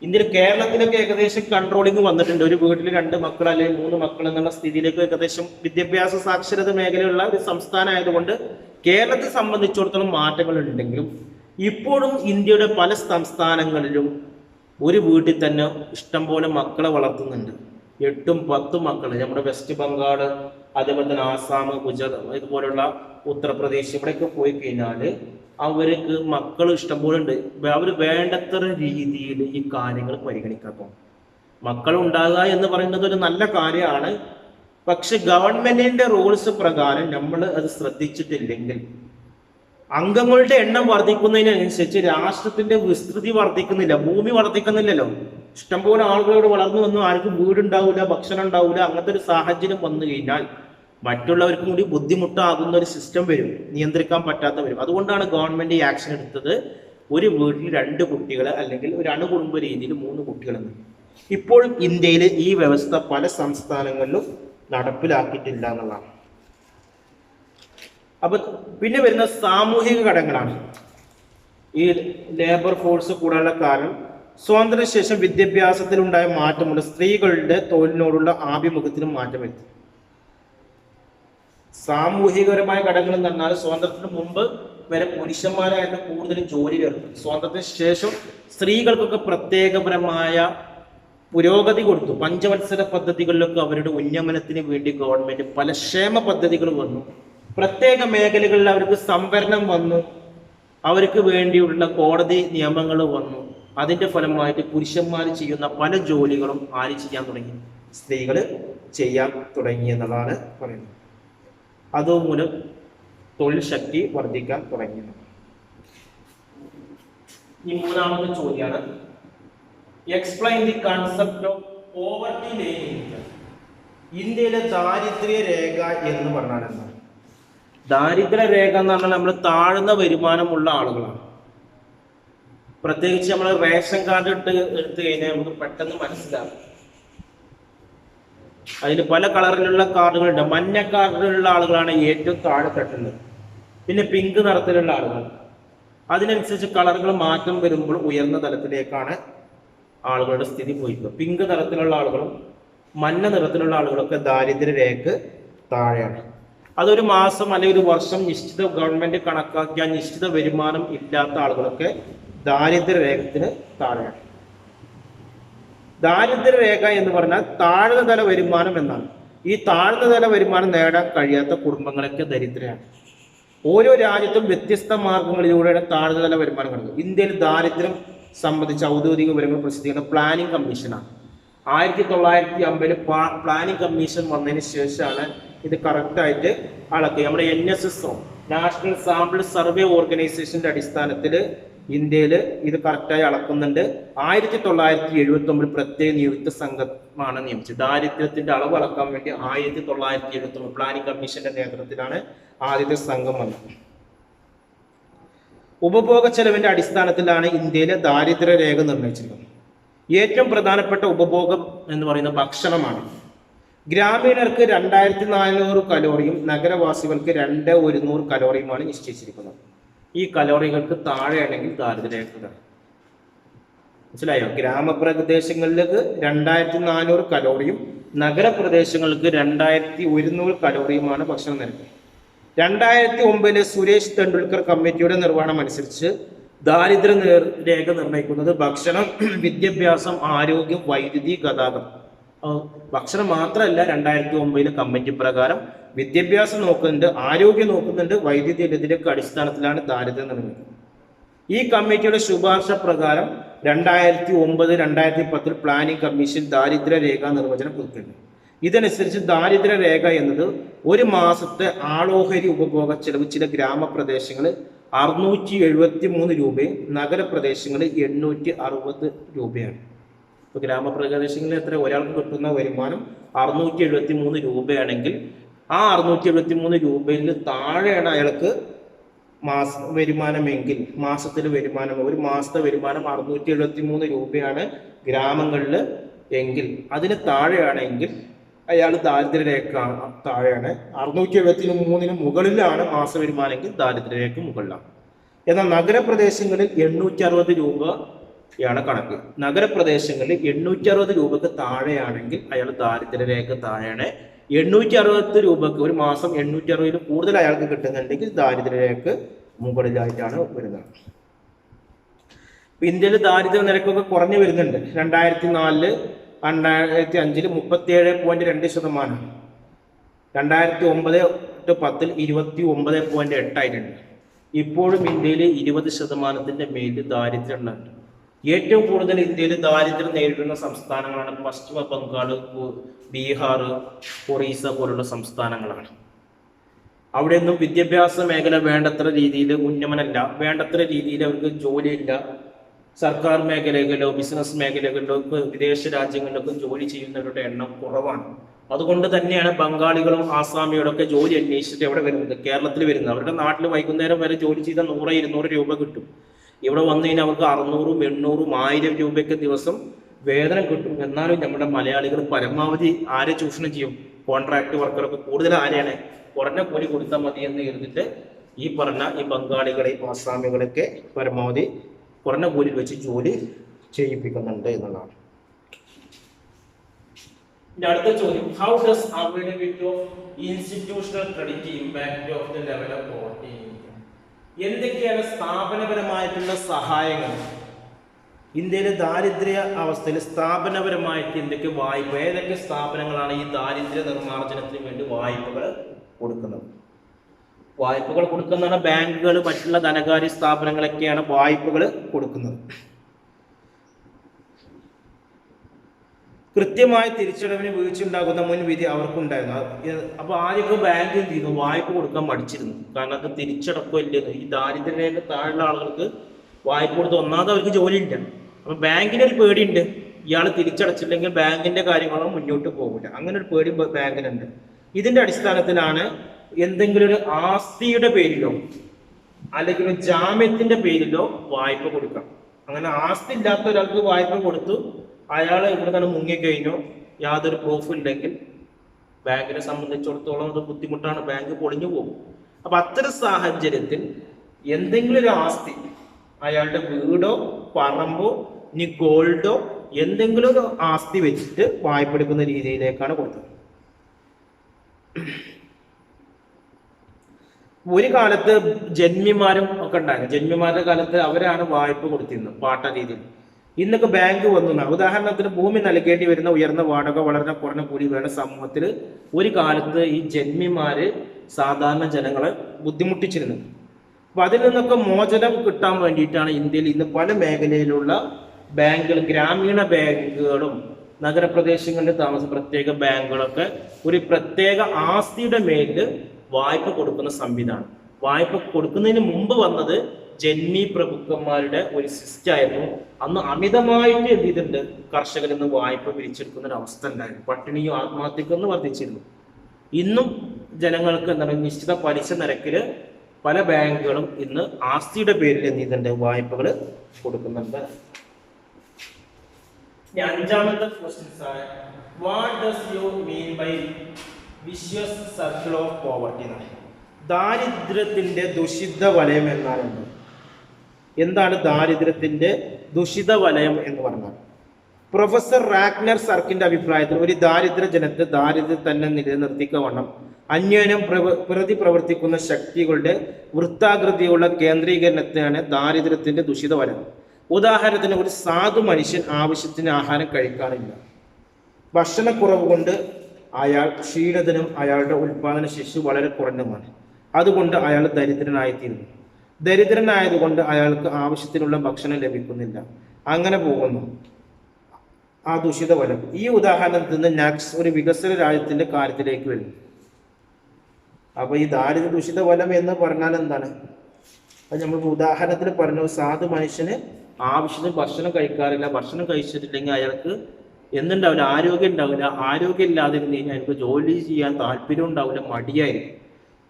ഇന്ത്യയിൽ കേരളത്തിലൊക്കെ ഏകദേശം കൺട്രോളിങ് വന്നിട്ടുണ്ട്. ഒരു വീട്ടിൽ 2 മക്കൾ അല്ലെങ്കിൽ 3 മക്കൾ എന്നുള്ള സ്ഥിതിയിലേക്ക് ഏകദേശം വിദ്യാഭ്യാസ സാക്ഷരത മേഖലയുള്ള ഒരു സംസ്ഥാനം ആയതുകൊണ്ട് കേരളത്തെ സംബന്ധിച്ചിടത്തോളം മാറ്റങ്ങൾ ഉണ്ടെങ്കിലും ഇപ്പോഴും ഇന്ത്യയുടെ പല സംസ്ഥാനങ്ങളിലും ഒരു വീട്ടിൽ തന്നെ ഇഷ്ടംപോലെ മക്കളെ വളർത്തുന്നുണ്ട്. 8-10 മക്കൾ. നമ്മുടെ വെസ്റ്റ് ബംഗാൾ, അതേപോലെ തന്നെ ആസാം, ഗുജറാത്ത്, ഇതുപോലുള്ള ഉത്തർപ്രദേശ്, ഇവിടെയൊക്കെ പോയി കഴിഞ്ഞാൽ അവർക്ക് മക്കൾ ഇഷ്ടംപോലെ ഉണ്ട്. അവർ വേണ്ടത്ര രീതിയിൽ ഈ കാര്യങ്ങൾ പരിഗണിക്കാത്തോ. മക്കൾ ഉണ്ടാകുക എന്ന് പറയുന്നത് ഒരു നല്ല കാര്യമാണ്. പക്ഷെ ഗവൺമെന്റിന്റെ റൂൾസ് പ്രകാരം നമ്മൾ അത് ശ്രദ്ധിച്ചിട്ടില്ലെങ്കിൽ അംഗങ്ങളുടെ എണ്ണം വർദ്ധിക്കുന്നതിനനുസരിച്ച് രാഷ്ട്രത്തിന്റെ വിസ്തൃതി വർദ്ധിക്കുന്നില്ല, ഭൂമി വർദ്ധിക്കുന്നില്ലല്ലോ. ഇഷ്ടംപോലെ ആളുകളോട് വളർന്നു വന്നു, ആർക്കും വീടുണ്ടാവില്ല, ഭക്ഷണം ഉണ്ടാവില്ല. അങ്ങനത്തെ ഒരു സാഹചര്യം വന്നു കഴിഞ്ഞാൽ മറ്റുള്ളവർക്കും കൂടി ബുദ്ധിമുട്ടാകുന്ന ഒരു സിസ്റ്റം വരും, നിയന്ത്രിക്കാൻ പറ്റാത്ത വരും. അതുകൊണ്ടാണ് ഗവൺമെന്റ് ഈ ആക്ഷൻ എടുത്തത്. ഒരു വീട്ടിൽ 2 കുട്ടികൾ അല്ലെങ്കിൽ ഒരു അണുകുടുംബ രീതിയിൽ 3 കുട്ടികളെന്ന്. ഇപ്പോഴും ഇന്ത്യയിൽ ഈ വ്യവസ്ഥ പല സംസ്ഥാനങ്ങളിലും നടപ്പിലാക്കിയിട്ടില്ല എന്നുള്ളതാണ്. അപ്പൊ പിന്നെ വരുന്ന സാമൂഹിക ഘടകങ്ങളാണ് ഈ ലേബർ ഫോഴ്സ് കൂടാനുള്ള കാരണം. സ്വാതന്ത്ര്യശേഷം വിദ്യാഭ്യാസത്തിൽ ഉണ്ടായ മാറ്റമുണ്ട്. സ്ത്രീകളുടെ തൊഴിലിനോടുള്ള ആഭിമുഖ്യത്തിനും മാറ്റം വരുത്തി. സാമൂഹികപരമായ ഘടകങ്ങൾ എന്ന് പറഞ്ഞാൽ സ്വാതന്ത്ര്യത്തിന് മുമ്പ് വരെ പുരുഷന്മാരായിരുന്നു കൂടുതലും ജോലിയിൽ ഏർപ്പെടും. സ്വാതന്ത്ര്യത്തിന് ശേഷം സ്ത്രീകൾക്കൊക്കെ പ്രത്യേകപരമായ പുരോഗതി കൊടുത്തു. 5 വത്സര പദ്ധതികളിലൊക്കെ അവരുടെ ഉന്നമനത്തിന് വേണ്ടി ഗവൺമെന്റ് പല ക്ഷേമ പദ്ധതികൾ വന്നു. പ്രത്യേക മേഖലകളിൽ അവർക്ക് സംവരണം വന്നു. അവർക്ക് വേണ്ടിയുള്ള കോടതി നിയമങ്ങൾ വന്നു. അതിന്റെ ഫലമായിട്ട് പുരുഷന്മാർ ചെയ്യുന്ന പല ജോലികളും ആര് ചെയ്യാൻ തുടങ്ങി? സ്ത്രീകൾ ചെയ്യാൻ തുടങ്ങി എന്നുള്ളതാണ് പറയുന്നത്. അതുമൂലം തൊഴിൽ ശക്തി വർദ്ധിക്കാൻ തുടങ്ങി. ഈ 3ാമത്തെ ചോദ്യമാണ്, explain the concept of poverty line in India. ഇന്ത്യയിലെ ദാരിദ്ര്യ രേഖ എന്ന് പറഞ്ഞാൽ എന്താണ്? ദാരിദ്ര്യ രേഖ എന്ന് പറഞ്ഞാൽ നമ്മൾ താഴ്ന്ന വരുമാനമുള്ള ആളുകളാണ്. പ്രത്യേകിച്ച് നമ്മൾ റേഷൻ കാർഡ് എടുത്തു കഴിഞ്ഞാൽ നമുക്ക് പെട്ടെന്ന് മനസ്സിലാകും. അതിൽ പല കളറിലുള്ള കാർഡുകളുണ്ട്. മഞ്ഞ കാർഡിലുള്ള ആളുകളാണ് ഏറ്റവും താഴെ തട്ടുന്നത്. പിന്നെ പിങ്ക് നിറത്തിലുള്ള ആളുകൾ. അതിനനുസരിച്ച് കളറുകൾ മാറ്റം വരുമ്പോൾ ഉയർന്ന തലത്തിലേക്കാണ് ആളുകളുടെ സ്ഥിതി പോയിക്കുക. പിങ്ക് നിറത്തിലുള്ള ആളുകളും മഞ്ഞ നിറത്തിലുള്ള ആളുകളൊക്കെ ദാരിദ്ര്യ രേഖക്ക് താഴെയാണ്. അതൊരു മാസം അല്ലെങ്കിൽ ഒരു വർഷം നിശ്ചിത ഗവൺമെന്റ് കണക്കാക്കിയ നിശ്ചിത വരുമാനം ഇല്ലാത്ത ആളുകളൊക്കെ ദാരിദ്ര്യ രേഖത്തിന് താഴെയാണ്. ദാരിദ്ര്യ രേഖ എന്ന് പറഞ്ഞാൽ താഴ്ന്ന തല വരുമാനം എന്നാണ്. ഈ താഴ്ന്ന തല വരുമാനം നേടാൻ കഴിയാത്ത കുടുംബങ്ങളൊക്കെ ദരിദ്രയാണ്. ഓരോ രാജ്യത്തും വ്യത്യസ്ത മാർഗങ്ങളിലൂടെയാണ് താഴ്ന്ന തല വരുമാനം കിട്ടുന്നത്. ഇന്ത്യയിൽ ദാരിദ്ര്യം സംബന്ധിച്ച ഔദ്യോഗിക വിവരങ്ങൾ പ്രസിദ്ധീകരിക്കുന്ന പ്ലാനിംഗ് കമ്മീഷനാണ്. 1950 പ്ലാനിംഗ് കമ്മീഷൻ വന്നതിന് ശേഷമാണ് ഇത് കറക്റ്റായിട്ട് അളക്കുക. നമ്മുടെ NSSO, നാഷണൽ സാമ്പിൾ സർവേ ഓർഗനൈസേഷന്റെ അടിസ്ഥാനത്തിൽ ഇന്ത്യയിൽ ഇത് കറക്റ്റായി അളക്കുന്നുണ്ട്. 1979 പ്രത്യേക നിയുക്ത സംഘമാണ് നിയമിച്ചത്. ദാരിദ്ര്യത്തിന്റെ അളവ് അളക്കാൻ വേണ്ടി 1979 പ്ലാനിംഗ് കമ്മീഷന്റെ നേതൃത്വത്തിലാണ് ആദ്യത്തെ സംഘം വന്നത്. ഉപഭോഗ ചെലവിന്റെ അടിസ്ഥാനത്തിലാണ് ഇന്ത്യയിലെ ദാരിദ്ര്യ രേഖ നിർണ്ണയിച്ചിരിക്കുന്നത്. ഏറ്റവും പ്രധാനപ്പെട്ട ഉപഭോഗം എന്ന് പറയുന്നത് ഭക്ഷണമാണ്. ഗ്രാമീണർക്ക് 2400 കലോറിയും നഗരവാസികൾക്ക് 2100 കലോറിയുമാണ് നിശ്ചയിച്ചിരിക്കുന്നത്. ഈ കലോറികൾക്ക് താഴെയാണെങ്കിൽ ദാരിദ്ര്യരേഖ. മനസ്സിലായോ? ഗ്രാമപ്രദേശങ്ങളിലേക്ക് 2400 കലോറിയും നഗരപ്രദേശങ്ങൾക്ക് 2100 കലോറിയുമാണ് ഭക്ഷണ നിരക്ക്. 2009 സുരേഷ് തെണ്ടുൽക്കർ കമ്മിറ്റിയുടെ നിർവഹണം അനുസരിച്ച് ദാരിദ്ര്യ രേഖ നിർണ്ണയിക്കുന്നത് ഭക്ഷണം, വിദ്യാഭ്യാസം, ആരോഗ്യം, വൈദ്യുതി, ഗതാഗതം. ഭക്ഷണം മാത്രമല്ല, 2009 കമ്മിറ്റി പ്രകാരം വിദ്യാഭ്യാസം നോക്കുന്നുണ്ട്, ആരോഗ്യം നോക്കുന്നുണ്ട്, വൈദ്യുതി ഇതിലേക്ക് അടിസ്ഥാനത്തിലാണ് ദാരിദ്ര്യം നിർണ്ണയിക്കുന്നത്. ഈ കമ്മിറ്റിയുടെ ശുപാർശ പ്രകാരം 2009-2010 പ്ലാനിംഗ് കമ്മീഷൻ ദാരിദ്ര്യ രേഖ നിർവചനം പുതുക്കി. ഇതനുസരിച്ച് ദാരിദ്ര്യ രേഖ എന്നത് ഒരു മാസത്തെ ആളോഹരി ഉപഭോഗ ചെലവ് ചില ഗ്രാമപ്രദേശങ്ങളിൽ 673 രൂപയും നഗരപ്രദേശങ്ങളിൽ 860 രൂപയാണ്. ഇപ്പൊ ഗ്രാമപ്രദേശങ്ങളിൽ എത്ര ഒരാൾക്ക് കിട്ടുന്ന വരുമാനം 673 രൂപയാണെങ്കിൽ ആ 673 രൂപയിൽ താഴെയാണ് അയാൾക്ക് വരുമാനമെങ്കിൽ, മാസത്തിൽ വരുമാനം, ഒരു മാസത്തെ വരുമാനം 673 രൂപയാണ് ഗ്രാമങ്ങളിൽ എങ്കിൽ, അതിന് താഴെയാണെങ്കിൽ അയാൾ ദാരിദ്ര്യരേഖ താഴെയാണ്. 673 മുകളിലാണ് മാസ വരുമാനമെങ്കിൽ ദാരിദ്ര്യരേഖ മുകളിലാണ്. എന്നാൽ നഗരപ്രദേശങ്ങളിൽ 860 രൂപയാണ് കണക്ക്. നഗരപ്രദേശങ്ങളിൽ 860 രൂപക്ക് താഴെയാണെങ്കിൽ അയാൾ ദാരിദ്ര്യരേഖ താഴെയാണ്. 860 രൂപക്ക് ഒരു മാസം 860 കൂടുതൽ അയാൾക്ക് കിട്ടുന്നുണ്ടെങ്കിൽ ദാരിദ്ര്യരേഖ മുകളിലായിട്ടാണ് വരുന്നത്. ഇന്ത്യയിൽ ദാരിദ്ര്യ നിരക്കൊക്കെ കുറഞ്ഞു വരുന്നുണ്ട്. 2004-2005 37.2%, 2009-10 29.8 ആയിട്ടുണ്ട്. ഇപ്പോഴും ഇന്ത്യയിൽ 20% മേലിൽ ദാരിദ്ര്യം ഉണ്ട്. ഏറ്റവും കൂടുതൽ ഇന്ത്യയിൽ ദാരിദ്ര്യം നേരിടുന്ന സംസ്ഥാനങ്ങളാണ് പശ്ചിമ ബംഗാൾ, ബീഹാർ, ഒറീസ പോലുള്ള സംസ്ഥാനങ്ങളാണ്. അവിടെയൊന്നും വിദ്യാഭ്യാസ മേഖല വേണ്ടത്ര രീതിയിൽ ഉന്നമനമല്ല, വേണ്ടത്ര രീതിയിൽ അവർക്ക് ജോലിയില്ല. സർക്കാർ മേഖലകളിലോ ബിസിനസ് മേഖലകളിലോ വിദേശ രാജ്യങ്ങളിലൊക്കെ ജോലി ചെയ്യുന്നവരുടെ എണ്ണം കുറവാണ്. അതുകൊണ്ട് തന്നെയാണ് ബംഗാളികളും ആസാമികളൊക്കെ ജോലി അന്വേഷിച്ചിട്ട് എവിടെ വരുന്നത്, കേരളത്തിൽ വരുന്നത്. അവരുടെ നാട്ടിൽ വൈകുന്നേരം വരെ ജോലി ചെയ്താൽ 100-200 രൂപ കിട്ടും. ഇവിടെ വന്നു കഴിഞ്ഞാൽ അവർക്ക് 600, 800, 1000 രൂപയ്ക്ക് ദിവസം വേതനം കിട്ടും. എന്നാലും നമ്മുടെ മലയാളികൾ പരമാവധി ആരെ ചൂഷണം ചെയ്യും? കോൺട്രാക്ട് വർക്കറൊക്കെ കൂടുതൽ ആരെയാണ്? കുറഞ്ഞ കൂലി കൊടുത്താൽ മതി എന്ന് കരുതിട്ട് ഈ ബംഗാളികളെയും ആസാമികളൊക്കെ പരമാവധി കുറഞ്ഞ കൂലിയിൽ വെച്ച് ജോലി ചെയ്യിപ്പിക്കുന്നുണ്ട് എന്നുള്ളതാണ്. അടുത്ത ചോദ്യം, how does availability of institutional credit impact of the level of poverty? എന്തൊക്കെയാണ് സ്ഥാപനപരമായിട്ടുള്ള സഹായങ്ങൾ? ഇന്ത്യയിലെ ദാരിദ്ര്യ അവസ്ഥയിൽ സ്ഥാപനപരമായിട്ട് എന്തൊക്കെ വായ്പ, ഏതൊക്കെ സ്ഥാപനങ്ങളാണ് ഈ ദാരിദ്ര്യ നിർമ്മാർജ്ജനത്തിന് വേണ്ടി വായ്പകൾ കൊടുക്കുന്നത്? വായ്പകൾ കൊടുക്കുന്നതാണ് ബാങ്കുകൾ, മറ്റുള്ള ധനകാര്യ സ്ഥാപനങ്ങളൊക്കെയാണ് വായ്പകൾ കൊടുക്കുന്നത്. കൃത്യമായ തിരിച്ചടവിന് വീഴ്ചയുണ്ടാകുന്ന മുൻവിധി അവർക്കുണ്ടായിരുന്നു. അപ്പോൾ ആദ്യമൊക്കെ ബാങ്ക് എന്ത് ചെയ്യുന്നു? വായ്പ കൊടുക്കാൻ മടിച്ചിരുന്നു. കാരണം അത് തിരിച്ചടക്കം ഇല്ലെന്ന്. ഈ ദാരിദ്ര്യരേഖ താഴെയുള്ള ആളുകൾക്ക് വായ്പ കൊടുത്ത് ഒന്നാമത് അവർക്ക് ജോലിയില്ല. അപ്പൊ ബാങ്കിന് ഒരു പേടിയുണ്ട്, ഇയാൾ തിരിച്ചടച്ചില്ലെങ്കിൽ ബാങ്കിന്റെ കാര്യങ്ങളോ മുന്നോട്ട് പോകില്ല. അങ്ങനെ ഒരു പേടി ബാങ്കിനുണ്ട്. ഇതിന്റെ അടിസ്ഥാനത്തിലാണ് എന്തെങ്കിലും ഒരു ആസ്തിയുടെ പേരിലോ അല്ലെങ്കിൽ ഒരു ജാമ്യത്തിന്റെ പേരിലോ വായ്പ കൊടുക്കാം. അങ്ങനെ ആസ്തി ഇല്ലാത്ത ഒരാൾക്ക് വായ്പ കൊടുത്തു, അയാൾ ഇവിടെ നിന്ന് മുങ്ങിക്കഴിഞ്ഞോ യാതൊരു പ്രൂഫും ഇല്ലെങ്കിൽ ബാങ്കിനെ സംബന്ധിച്ചിടത്തോളം അത് ബുദ്ധിമുട്ടാണ്, ബാങ്ക് പൊളിഞ്ഞു പോകും. അപ്പൊ അത്തരം സാഹചര്യത്തിൽ എന്തെങ്കിലും ഒരു ആസ്തി, അയാളുടെ വീടോ പറമ്പോ ഇനി ഗോൾഡോ എന്തെങ്കിലും ഒരു ആസ്തി വെച്ചിട്ട് വായ്പ എടുക്കുന്ന രീതിയിലേക്കാണ് കൊടുത്തത്. ഒരു കാലത്ത് ജന്മിമാരും ഒക്കെ ഉണ്ടായിരുന്നു. ജന്മിമാരുടെ കാലത്ത് അവരാണ് വായ്പ കൊടുത്തിരുന്നത് പാട്ട രീതിയിൽ. ഇന്നൊക്കെ ബാങ്ക് വന്നു. ഉദാഹരണത്തിന് ഭൂമി നൽകേണ്ടി വരുന്ന ഉയർന്ന വാടക, വളരെ കുറഞ്ഞ കൂലി വേണം സമൂഹത്തിൽ. ഒരു കാലത്ത് ഈ ജന്മിമാര് സാധാരണ ജനങ്ങളെ ബുദ്ധിമുട്ടിച്ചിരുന്നു. അപ്പൊ അതിൽ നിന്നൊക്കെ മോചനം കിട്ടാൻ വേണ്ടിയിട്ടാണ് ഇന്ത്യയിൽ ഇന്ന് പല മേഖലയിലുള്ള ബാങ്കുകൾ, ഗ്രാമീണ ബാങ്കുകളും നഗരപ്രദേശങ്ങളിൽ പ്രത്യേക ബാങ്കുകളൊക്കെ ഒരു പ്രത്യേക ആസ്തിയുടെ മേലിൽ വായ്പ കൊടുക്കുന്ന സംവിധാനം. വായ്പ കൊടുക്കുന്നതിന് മുമ്പ് വന്നത് ജന്മി പ്രഭുക്കന്മാരുടെ ഒരു സിസ്റ്റമായിരുന്നു. അന്ന് അമിതമായിട്ട് എന്ത് ചെയ്തിട്ടുണ്ട്, കർഷകരിൽ നിന്ന് വായ്പ പിരിച്ചെടുക്കുന്ന ഒരു അവസ്ഥ ഉണ്ടായിരുന്നു. പട്ടിണിയും ആത്മഹത്യക്കൊന്ന് വർദ്ധിച്ചിരുന്നു. ഇന്നും ജനങ്ങൾക്ക് എന്താണ് നിശ്ചിത പലിശ നിരക്കിൽ പല ബാങ്കുകളും ഇന്ന് ആസ്തിയുടെ പേരിൽ എന്ത് ചെയ്തിട്ടുണ്ട്, വായ്പകൾ കൊടുക്കുന്നുണ്ട്. അഞ്ചാമത്തെ ക്വസ്റ്റ്യൻസ് ആണ്, what does you mean by vicious circle of poverty എന്നാണ്. ദാരിദ്ര്യത്തിന്റെ ദുഷിത വലയം എന്നാണ്. എന്താണ് ദാരിദ്ര്യത്തിന്റെ ദുഷിത വലയം എന്ന് പറഞ്ഞാൽ? പ്രൊഫസർ റാഗ്നർ സർക്കിന്റെ അഭിപ്രായത്തിൽ ഒരു ദാരിദ്ര്യ ജനത്തെ ദാരിദ്ര്യം തന്നെ നിലനിർത്തിക്കവണ്ണം അന്യോന്യം പ്രവർത്തിക്കുന്ന ശക്തികളുടെ വൃത്താകൃതിയുള്ള കേന്ദ്രീകരണത്തെയാണ് ദാരിദ്ര്യത്തിന്റെ ദുഷിത വലയം. ഉദാഹരണത്തിന്, ഒരു സാധു മനുഷ്യൻ ആവശ്യത്തിന് ആഹാരം കഴിക്കാനില്ല. ഭക്ഷണക്കുറവ് കൊണ്ട് അയാൾ ക്ഷീണിതനും അയാളുടെ ഉൽപാദന ശേഷി വളരെ കുറഞ്ഞതുമാണ്. അതുകൊണ്ട് അയാൾ ദരിദ്രനായിത്തീരുന്നു. ദരിദ്രനായതുകൊണ്ട് അയാൾക്ക് ആവശ്യത്തിനുള്ള ഭക്ഷണം ലഭിക്കുന്നില്ല. അങ്ങനെ പോകുന്നു ആ ദുഷിത ഫലം. ഈ ഉദാഹരണത്തിൽ നിന്ന് നെക്സ് ഒരു വികസന രാജ്യത്തിന്റെ കാര്യത്തിലേക്ക് വരുന്നു. അപ്പൊ ഈ ദാരിദ്ര്യ ദുഷിത ഫലം എന്ന് പറഞ്ഞാൽ എന്താണ്? അത് നമ്മൾ ഉദാഹരണത്തിൽ പറഞ്ഞു, സാധു മനുഷ്യന് ആവശ്യത്തിന് ഭക്ഷണം കഴിക്കാറില്ല. ഭക്ഷണം കഴിച്ചിട്ടില്ലെങ്കിൽ അയാൾക്ക് എന്തുണ്ടാവില്ല, ആരോഗ്യം ഉണ്ടാവില്ല. ആരോഗ്യം ഇല്ലാതെ കഴിഞ്ഞാൽ അയാൾക്ക് ജോലി ചെയ്യാൻ താല്പര്യം ഉണ്ടാവില്ല, മടിയായിരിക്കും.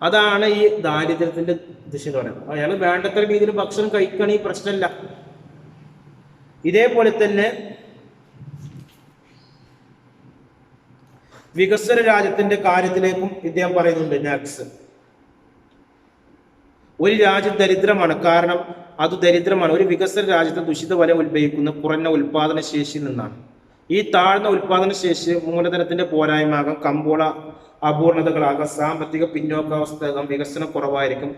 അതാണ് ഈ ദാരിദ്ര്യത്തിന്റെ ദിശ എന്ന് പറയുന്നത്. അയാൾ വേണ്ടത്ര രീതിയിൽ ഭക്ഷണം കഴിക്കണമെങ്കിൽ പ്രശ്നമില്ല. ഇതേപോലെ തന്നെ വികസന രാജ്യത്തിന്റെ കാര്യത്തിലേക്കും ഇദ്ദേഹം പറയുന്നുണ്ട്. നെക്സ് ഒരു രാജ്യം ദരിദ്രമാണ്, കാരണം അത് ദരിദ്രമാണ്. ഒരു വികസന രാജ്യത്തെ ദുഷിത വലയം ഉത്ഭവിക്കുന്ന കുറഞ്ഞ ഉൽപാദന ശേഷിയിൽ നിന്നാണ്. ഈ താഴ്ന്ന ഉൽപാദന ശേഷി മൂലധനത്തിന്റെ പോരായ്മയാകാം, കമ്പോള അപൂർണതകളാകാം, സാമ്പത്തിക പിന്നോക്കാവസ്ഥയാകാം, വികസനം കുറവായിരിക്കും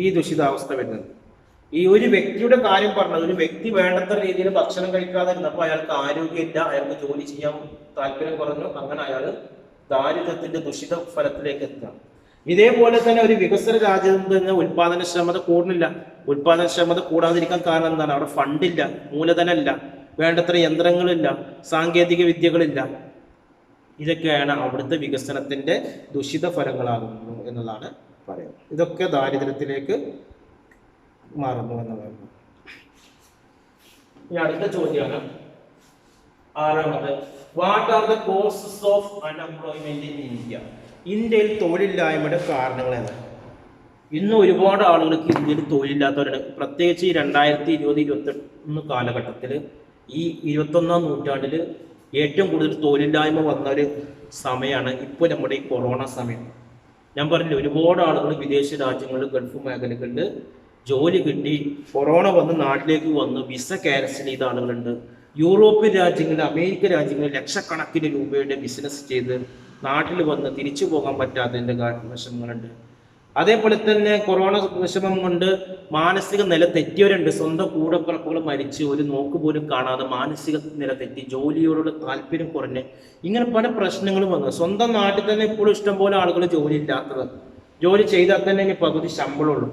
ഈ ദുഷിതാവസ്ഥ വരുന്നത്. ഈ ഒരു വ്യക്തിയുടെ കാര്യം പറഞ്ഞത്, ഒരു വ്യക്തി വേണ്ടത്ര രീതിയിൽ ഭക്ഷണം കഴിക്കാതെ ഇരുന്നപ്പോൾ അയാൾക്ക് ആരോഗ്യമില്ല, അയാൾക്ക് ജോലി ചെയ്യാൻ താല്പര്യം കുറഞ്ഞു. അങ്ങനെ അയാൾ ദാരിദ്ര്യത്തിന്റെ ദുഷിത ഫലത്തിലേക്ക് എത്താം. ഇതേപോലെ തന്നെ ഒരു വികസന രാജ്യത്ത് നിന്ന് ഉൽപാദനക്ഷമത കൂടുന്നില്ല. ഉൽപാദനക്ഷമത കൂടാതിരിക്കാൻ കാരണം എന്താണ്? അവിടെ ഫണ്ടില്ല, മൂലധനമില്ല, വേണ്ടത്ര യന്ത്രങ്ങളില്ല, സാങ്കേതിക വിദ്യകളില്ല. ഇതൊക്കെയാണ് അവിടുത്തെ വികസനത്തിന്റെ ദുഷിത ഫലങ്ങളാകുന്നു എന്നതാണ് പറയുന്നത്. ഇതൊക്കെ ദാരിദ്ര്യത്തിലേക്ക് മാറുന്നു എന്നതാണ്. ഇനി അടുത്ത ചോദ്യമാണ് ആറാമത്, what are the causes of unemployment in India? ഇന്ത്യയിൽ തൊഴിലില്ലായ്മയുടെ കാരണങ്ങൾ ഏതാണ്? ഇന്ന് ഒരുപാട് ആളുകൾക്ക് ഇന്ത്യയിൽ തൊഴിലില്ലാത്തവരുണ്ട്. പ്രത്യേകിച്ച് ഈ 2020-2021 കാലഘട്ടത്തിൽ, ഈ 21-ാം നൂറ്റാണ്ടിൽ ഏറ്റവും കൂടുതൽ തൊഴിലില്ലായ്മ വന്ന ഒരു സമയമാണ് ഇപ്പോൾ നമ്മുടെ ഈ കൊറോണ സമയം. ഞാൻ പറഞ്ഞില്ല, ഒരുപാട് ആളുകൾ വിദേശ രാജ്യങ്ങളിൽ, ഗൾഫ് മേഖലകളിൽ ജോലി കിട്ടി, കൊറോണ വന്ന് നാട്ടിലേക്ക് വന്ന് വിസ ക്യാൻസൽ ചെയ്ത ആളുകളുണ്ട്. യൂറോപ്യൻ രാജ്യങ്ങളിൽ, അമേരിക്ക രാജ്യങ്ങളിൽ ലക്ഷക്കണക്കിന് രൂപയുടെ ബിസിനസ് ചെയ്ത് നാട്ടിൽ വന്ന് തിരിച്ചു പോകാൻ പറ്റാത്തതിൻ്റെ വിഷമങ്ങളുണ്ട്. അതേപോലെ തന്നെ കൊറോണ വിഷമം കൊണ്ട് മാനസിക നില തെറ്റിയവരുണ്ട്. സ്വന്തം കൂടപ്പിറപ്പുകൾ മരിച്ച് ഒരു നോക്ക് പോലും കാണാതെ മാനസിക നില തെറ്റി, ജോലിയോടുള്ള താല്പര്യം കുറഞ്ഞ്, ഇങ്ങനെ പല പ്രശ്നങ്ങളും വന്നു. സ്വന്തം നാട്ടിൽ തന്നെ ഇപ്പോഴും ഇഷ്ടംപോലെ ആളുകൾ ജോലി ഇല്ലാത്തത്, ജോലി ചെയ്താൽ തന്നെ ഇനി പകുതി ശമ്പളമുള്ളൂ,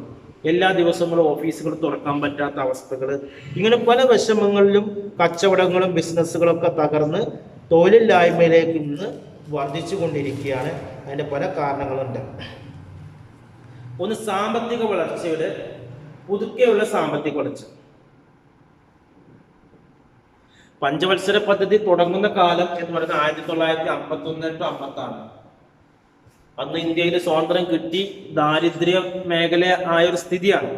എല്ലാ ദിവസങ്ങളും ഓഫീസുകൾ തുറക്കാൻ പറ്റാത്ത അവസ്ഥകൾ, ഇങ്ങനെ പല വിഷമങ്ങളിലും കച്ചവടങ്ങളും ബിസിനസ്സുകളൊക്കെ തകർന്ന് തൊഴിലില്ലായ്മയിലേക്ക് ഇന്ന് വർദ്ധിച്ചു കൊണ്ടിരിക്കുകയാണ്. അതിൻ്റെ പല കാരണങ്ങളുണ്ട്. ഒന്ന്, സാമ്പത്തിക വളർച്ചയുടെ പുതുക്കെയുള്ള സാമ്പത്തിക വളർച്ച. പഞ്ചവത്സര പദ്ധതി തുടങ്ങുന്ന കാലം എന്ന് പറയുന്നത് 1951-56. അന്ന് ഇന്ത്യയിൽ സ്വാതന്ത്ര്യം കിട്ടി ദാരിദ്ര്യ മേഖല ആയ ഒരു സ്ഥിതിയാണ്.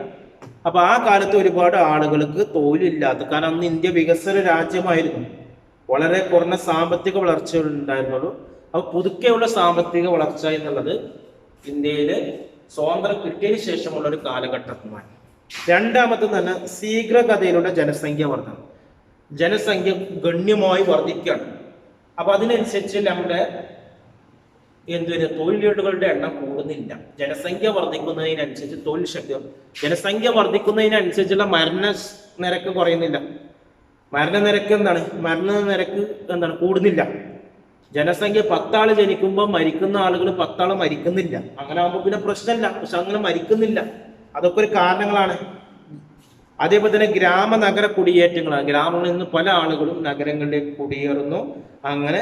അപ്പൊ ആ കാലത്ത് ഒരുപാട് ആളുകൾക്ക് തൊഴിലില്ലാത്ത, കാരണം അന്ന് ഇന്ത്യ വികസന രാജ്യമായിരുന്നു, വളരെ കുറഞ്ഞ സാമ്പത്തിക വളർച്ചകൾ ഉണ്ടായിരുന്നുള്ളൂ. അപ്പൊ പുതുക്കെയുള്ള സാമ്പത്തിക വളർച്ച എന്നുള്ളത് ഇന്ത്യയിൽ സ്വാതന്ത്ര്യം കിട്ടിയതിന് ശേഷമുള്ള ഒരു കാലഘട്ടമാണ്. രണ്ടാമത്തെ തന്നെ ശീഘ്രഗതിയിലുള്ള ജനസംഖ്യ വർധന. ജനസംഖ്യ ഗണ്യമായി വർദ്ധിക്കുകയാണ്. അപ്പൊ അതിനനുസരിച്ച് നമ്മുടെ തൊഴിലുകളുടെ എണ്ണം കൂടുന്നില്ല. ജനസംഖ്യ വർദ്ധിക്കുന്നതിനനുസരിച്ച് തൊഴിൽ ശക്തി, ജനസംഖ്യ വർദ്ധിക്കുന്നതിനനുസരിച്ചുള്ള മരണ നിരക്ക് കുറയുന്നില്ല. മരണനിരക്ക് എന്താണ്? കൂടുന്നില്ല. ജനസംഖ്യ 10 ആള് ജനിക്കുമ്പോൾ മരിക്കുന്ന ആളുകൾ 10 ആള് മരിക്കുന്നില്ല. അങ്ങനെ ആകുമ്പോൾ പിന്നെ പ്രശ്നമില്ല. പക്ഷെ അങ്ങനെ മരിക്കുന്നില്ല. അതൊക്കെ ഒരു കാരണങ്ങളാണ്. അതേപോലെ തന്നെ ഗ്രാമ നഗര കുടിയേറ്റങ്ങളാണ്. ഗ്രാമങ്ങളിൽ നിന്ന് പല ആളുകളും നഗരങ്ങളിലേക്ക് കുടിയേറുന്നു. അങ്ങനെ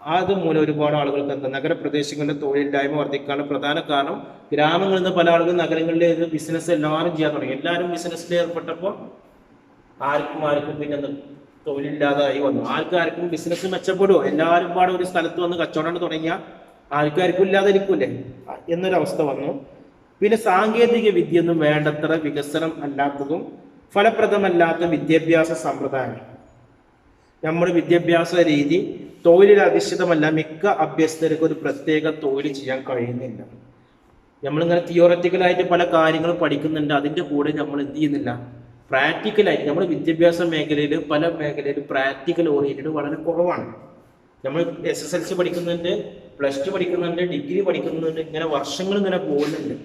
അതുമൂലം ഒരുപാട് ആളുകൾക്ക് എന്താ നഗരപ്രദേശങ്ങളിലെ തൊഴിലില്ലായ്മ വർദ്ധിക്കാനുള്ള പ്രധാന കാരണം ഗ്രാമങ്ങളിൽ നിന്ന് പല ആളുകളും നഗരങ്ങളിലെ ബിസിനസ് എല്ലാവരും ചെയ്യാൻ തുടങ്ങി. എല്ലാവരും ബിസിനസ്സിൽ ഏർപ്പെട്ടപ്പോൾ ആർക്കും പിന്നെ തൊഴിലില്ലാതായി വന്നു. ആർക്കും ബിസിനസ് മെച്ചപ്പെടുമോ? എല്ലാവരും പാടെ ഒരു സ്ഥലത്ത് വന്ന് കച്ചവടം തുടങ്ങിയാൽ ആർക്കും ഇല്ലാതെ ഇരിക്കൂലേ എന്നൊരവസ്ഥ വന്നു. പിന്നെ സാങ്കേതിക വിദ്യയൊന്നും വേണ്ടത്ര വികസനം അല്ലാത്തതും ഫലപ്രദമല്ലാത്ത വിദ്യാഭ്യാസ സമ്പ്രദായം. നമ്മുടെ വിദ്യാഭ്യാസ രീതി തൊഴിലിൽ അധിഷ്ഠിതമല്ല. മിക്ക അഭ്യസ്തർക്ക് ഒരു പ്രത്യേക തൊഴിൽ ചെയ്യാൻ കഴിയുന്നില്ല. നമ്മളിങ്ങനെ തിയോററ്റിക്കലായിട്ട് പല കാര്യങ്ങളും പഠിക്കുന്നുണ്ട്, അതിൻ്റെ കൂടെ നമ്മൾ എന്ത് ചെയ്യുന്നില്ല, പ്രാക്ടിക്കലായിട്ട് നമ്മുടെ വിദ്യാഭ്യാസ മേഖലയിൽ പല മേഖലയിലും പ്രാക്ടിക്കൽ ഓറിയന്റഡ് വളരെ കുറവാണ്. നമ്മൾ SSLC പഠിക്കുന്നുണ്ട്, +2 പഠിക്കുന്നുണ്ട്, ഡിഗ്രി പഠിക്കുന്നുണ്ട്, ഇങ്ങനെ വർഷങ്ങൾ ഇങ്ങനെ പോകുന്നുണ്ട്.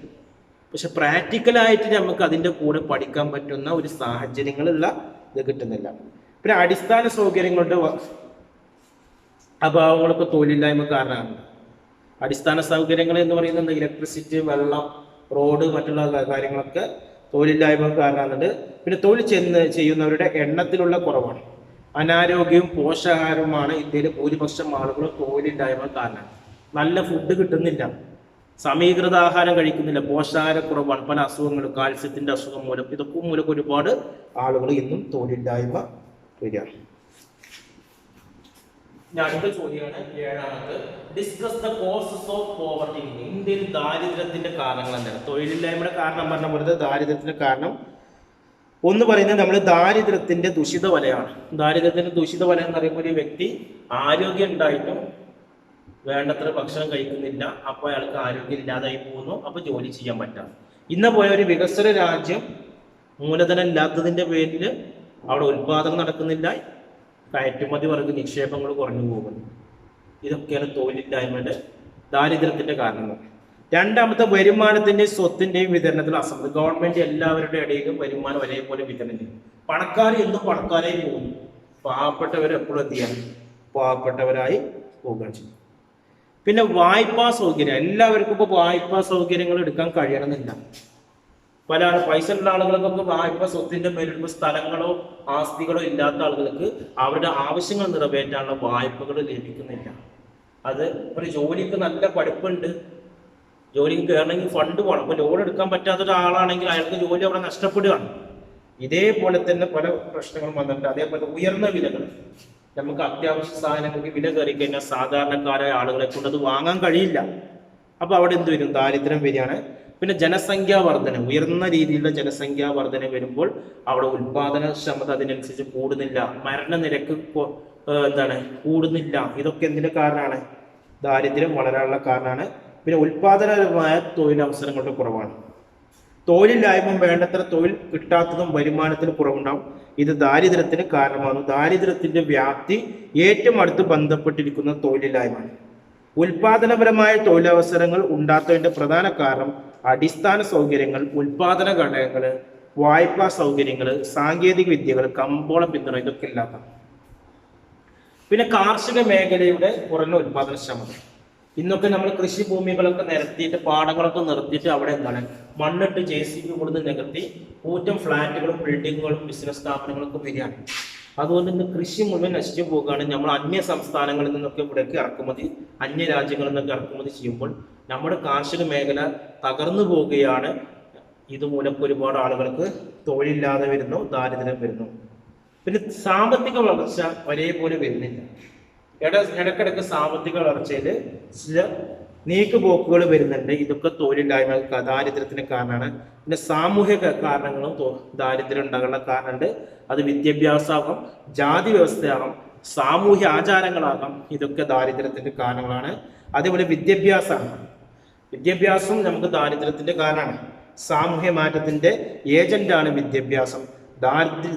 പക്ഷെ പ്രാക്ടിക്കലായിട്ട് നമുക്ക് അതിൻ്റെ കൂടെ പഠിക്കാൻ പറ്റുന്ന ഒരു സാഹചര്യങ്ങളുള്ള ഇത് കിട്ടുന്നില്ല. പിന്നെ അടിസ്ഥാന സൗകര്യങ്ങളുടെ അഭാവങ്ങളൊക്കെ തൊഴിലില്ലായ്മ കാരണമാണ്. അടിസ്ഥാന സൗകര്യങ്ങൾ എന്ന് പറയുന്നത് ഇലക്ട്രിസിറ്റി, വെള്ളം, റോഡ്, മറ്റുള്ള കാര്യങ്ങളൊക്കെ തൊഴിലില്ലായ്മ കാരണമാകുന്നുണ്ട്. പിന്നെ തൊഴിൽ ചെയ്യുന്നവരുടെ എണ്ണത്തിലുള്ള കുറവാണ്. അനാരോഗ്യവും പോഷകാഹാരവുമാണ് ഇന്ത്യയിലെ ഭൂരിപക്ഷം ആളുകളും തൊഴിലില്ലായ്മ കാരണം. നല്ല ഫുഡ് കിട്ടുന്നില്ല, സമീകൃത ആഹാരം കഴിക്കുന്നില്ല, പോഷകാഹാരക്കുറവാണ്, പല അസുഖങ്ങളും, കാൽസ്യത്തിന്റെ അസുഖം മൂലം, ഇതൊക്കെ മൂലം ഒരുപാട് ആളുകൾ ഇന്നും തൊഴിലില്ലായ്മ വരികയാണ്. അടുത്ത ചോദ്യമാണ് 7ാമത്. Discuss the causes of poverty. ഇന്ത്യയിൽ ദാരിദ്ര്യത്തിന്റെ കാരണങ്ങൾ എന്താണ്? തൊഴിലില്ലായ്മയുടെ കാരണം പറഞ്ഞ പോലെ ദാരിദ്ര്യത്തിന്റെ കാരണം ഒന്ന് പറയുന്നത് നമ്മൾ ദാരിദ്ര്യത്തിന്റെ ദൂഷിത വലയാണ്. ദാരിദ്ര്യത്തിന്റെ ദൂഷിത വല എന്ന് പറയുമ്പോൾ ഒരു വ്യക്തി ആരോഗ്യം ഉണ്ടായിട്ടും വേണ്ടത്ര ഭക്ഷണം കഴിക്കുന്നില്ല, അപ്പോൾ അയാൾക്ക് ആരോഗ്യം ഇല്ലാതായി പോകുന്നു, അപ്പോൾ ജോലി ചെയ്യാൻ പറ്റാം. ഇന്ന് പോയ ഒരു വികസന രാജ്യം മൂലധനം ഇല്ലാത്തതിന്റെ പേരിൽ അവിടെ ഉൽപാദനം നടക്കുന്നില്ല, കയറ്റുമതി വർഗ നിക്ഷേപങ്ങൾ കുറഞ്ഞു പോകുന്നു. ഇതൊക്കെയാണ് തൊഴിലില്ലായ്മയുടെ ദാരിദ്ര്യത്തിന്റെ കാരണങ്ങൾ. 2ാമത്തെ വരുമാനത്തിന്റെയും സ്വത്തിന്റെയും വിതരണത്തിൽ അസമത്വം. ഗവൺമെന്റ് എല്ലാവരുടെ ഇടയിലും വരുമാനം ഒരേപോലെ വിതരണം ചെയ്യും. പണക്കാർ എന്നും പണക്കാരായി പോകുന്നു, പാവപ്പെട്ടവർ എപ്പോഴും എന്ത് ചെയ്യാൻ പാവപ്പെട്ടവരായി പോവുകയാണ് ചെയ്യും. പിന്നെ വായ്പാ സൗകര്യം. എല്ലാവർക്കും ഇപ്പോൾ വായ്പാ സൗകര്യങ്ങൾ എടുക്കാൻ കഴിയണമെന്നില്ല. പല പൈസ ഉള്ള ആളുകൾക്കൊക്കെ വായ്പ സ്വത്തിന്റെ പേരിൽ സ്ഥലങ്ങളോ ആസ്തികളോ ഇല്ലാത്ത ആളുകൾക്ക് അവരുടെ ആവശ്യങ്ങൾ നിറവേറ്റാനുള്ള വായ്പകൾ ലഭിക്കുന്നില്ല. അത് ഒരു ജോലിക്ക് നല്ല പഠിപ്പുണ്ട്, ജോലിക്ക് കയറണമെങ്കിൽ ഫണ്ട് വേണം. അപ്പോൾ ലോൺ എടുക്കാൻ പറ്റാത്ത ഒരാളാണെങ്കിൽ അയാൾക്ക് ജോലി അവിടെ നഷ്ടപ്പെടുകയാണ്. ഇതേപോലെ തന്നെ പല പ്രശ്നങ്ങളും വന്നിട്ടുണ്ട്. അതേപോലെ ഉയർന്ന വിലകൾ, നമുക്ക് അത്യാവശ്യ സാധനങ്ങൾക്ക് വില കയറി കഴിഞ്ഞാൽ സാധാരണക്കാരായ ആളുകളെ കൊണ്ട് അത് വാങ്ങാൻ കഴിയില്ല. അപ്പൊ അവിടെ എന്ത് വരും? ദാരിദ്ര്യം വരികയാണ്. പിന്നെ ജനസംഖ്യാ വർധന, ഉയർന്ന രീതിയിലുള്ള ജനസംഖ്യാ വർധന വരുമ്പോൾ അവിടെ ഉൽപാദനക്ഷമത അതിനനുസരിച്ച് കൂടുന്നില്ല, മരണനിരക്ക് കൂടുന്നില്ല. ഇതൊക്കെ എന്തിന്റെ കാരണമാണ്? ദാരിദ്ര്യം വളരാനുള്ള കാരണമാണ്. പിന്നെ ഉൽപാദനപരമായ തൊഴിലവസരങ്ങളുടെ കുറവാണ്. തൊഴിലില്ലായ്മ, വേണ്ടത്ര തൊഴിൽ കിട്ടാത്തതും വരുമാനത്തിന് കുറവുണ്ടാവും. ഇത് ദാരിദ്ര്യത്തിന് കാരണമാകുന്നു. ദാരിദ്ര്യത്തിന്റെ വ്യാപ്തി ഏറ്റവും അടുത്ത് ബന്ധപ്പെട്ടിരിക്കുന്ന തൊഴിലില്ലായ്മയാണ്. ഉൽപാദനപരമായ തൊഴിലവസരങ്ങൾ ഉണ്ടാത്തതിന്റെ പ്രധാന കാരണം അടിസ്ഥാന സൗകര്യങ്ങൾ, ഉൽപാദന ഘടകങ്ങൾ, വായ്പാ സൗകര്യങ്ങൾ, സാങ്കേതിക വിദ്യകൾ, കമ്പോള പിന്തുണ, ഇതൊക്കെ ഇല്ലാത്ത. പിന്നെ കാർഷിക മേഖലയുടെ കുറഞ്ഞ ഉൽപാദനക്ഷമത. ഇന്നൊക്കെ നമ്മൾ കൃഷിഭൂമികളൊക്കെ നിരത്തിയിട്ട് പാടങ്ങളൊക്കെ നിർത്തിയിട്ട് അവിടെ മണ്ണിട്ട് JCB കൊടുത്ത് നികത്തി കൂറ്റം ഫ്ലാറ്റുകളും ബിൽഡിങ്ങുകളും ബിസിനസ് സ്ഥാപനങ്ങളൊക്കെ വരികയാണ്. അതുകൊണ്ട് ഇന്ന് കൃഷി മുഴുവൻ നശിച്ചു പോകുകയാണ്. നമ്മൾ അന്യ സംസ്ഥാനങ്ങളിൽ നിന്നൊക്കെ ഇവിടേക്ക് ഇറക്കുമതി, അന്യ രാജ്യങ്ങളിൽ നിന്നൊക്കെ ഇറക്കുമതി ചെയ്യുമ്പോൾ നമ്മുടെ കാർഷിക മേഖല തകർന്നു പോവുകയാണ്. ഇതുമൂലം ഒരുപാട് ആളുകൾക്ക് തൊഴിലില്ലാതെ വരുന്നു, ദാരിദ്ര്യം വരുന്നു. പിന്നെ സാമ്പത്തിക വളർച്ച ഒരേപോലെ വരുന്നില്ല. ഇടക്കിടക്ക് സാമ്പത്തിക വളർച്ചയിൽ ചില നീക്കുപോക്കുകൾ വരുന്നുണ്ട്. ഇതൊക്കെ തൊഴിലില്ലായ്മ, ദാരിദ്ര്യത്തിന് കാരണമാണ്. പിന്നെ സാമൂഹിക കാരണങ്ങളും ദാരിദ്ര്യം ഉണ്ടാകാനുള്ള കാരണമുണ്ട്. അത് വിദ്യാഭ്യാസമാകാം, ജാതി വ്യവസ്ഥയാകാം, സാമൂഹ്യ ആചാരങ്ങളാകാം. ഇതൊക്കെ ദാരിദ്ര്യത്തിന്റെ കാരണങ്ങളാണ്. അതേപോലെ വിദ്യാഭ്യാസം നമുക്ക് ദാരിദ്ര്യത്തിന്റെ കാരണമാണ്. സാമൂഹ്യ മാറ്റത്തിന്റെ ഏജന്റാണ് വിദ്യാഭ്യാസം.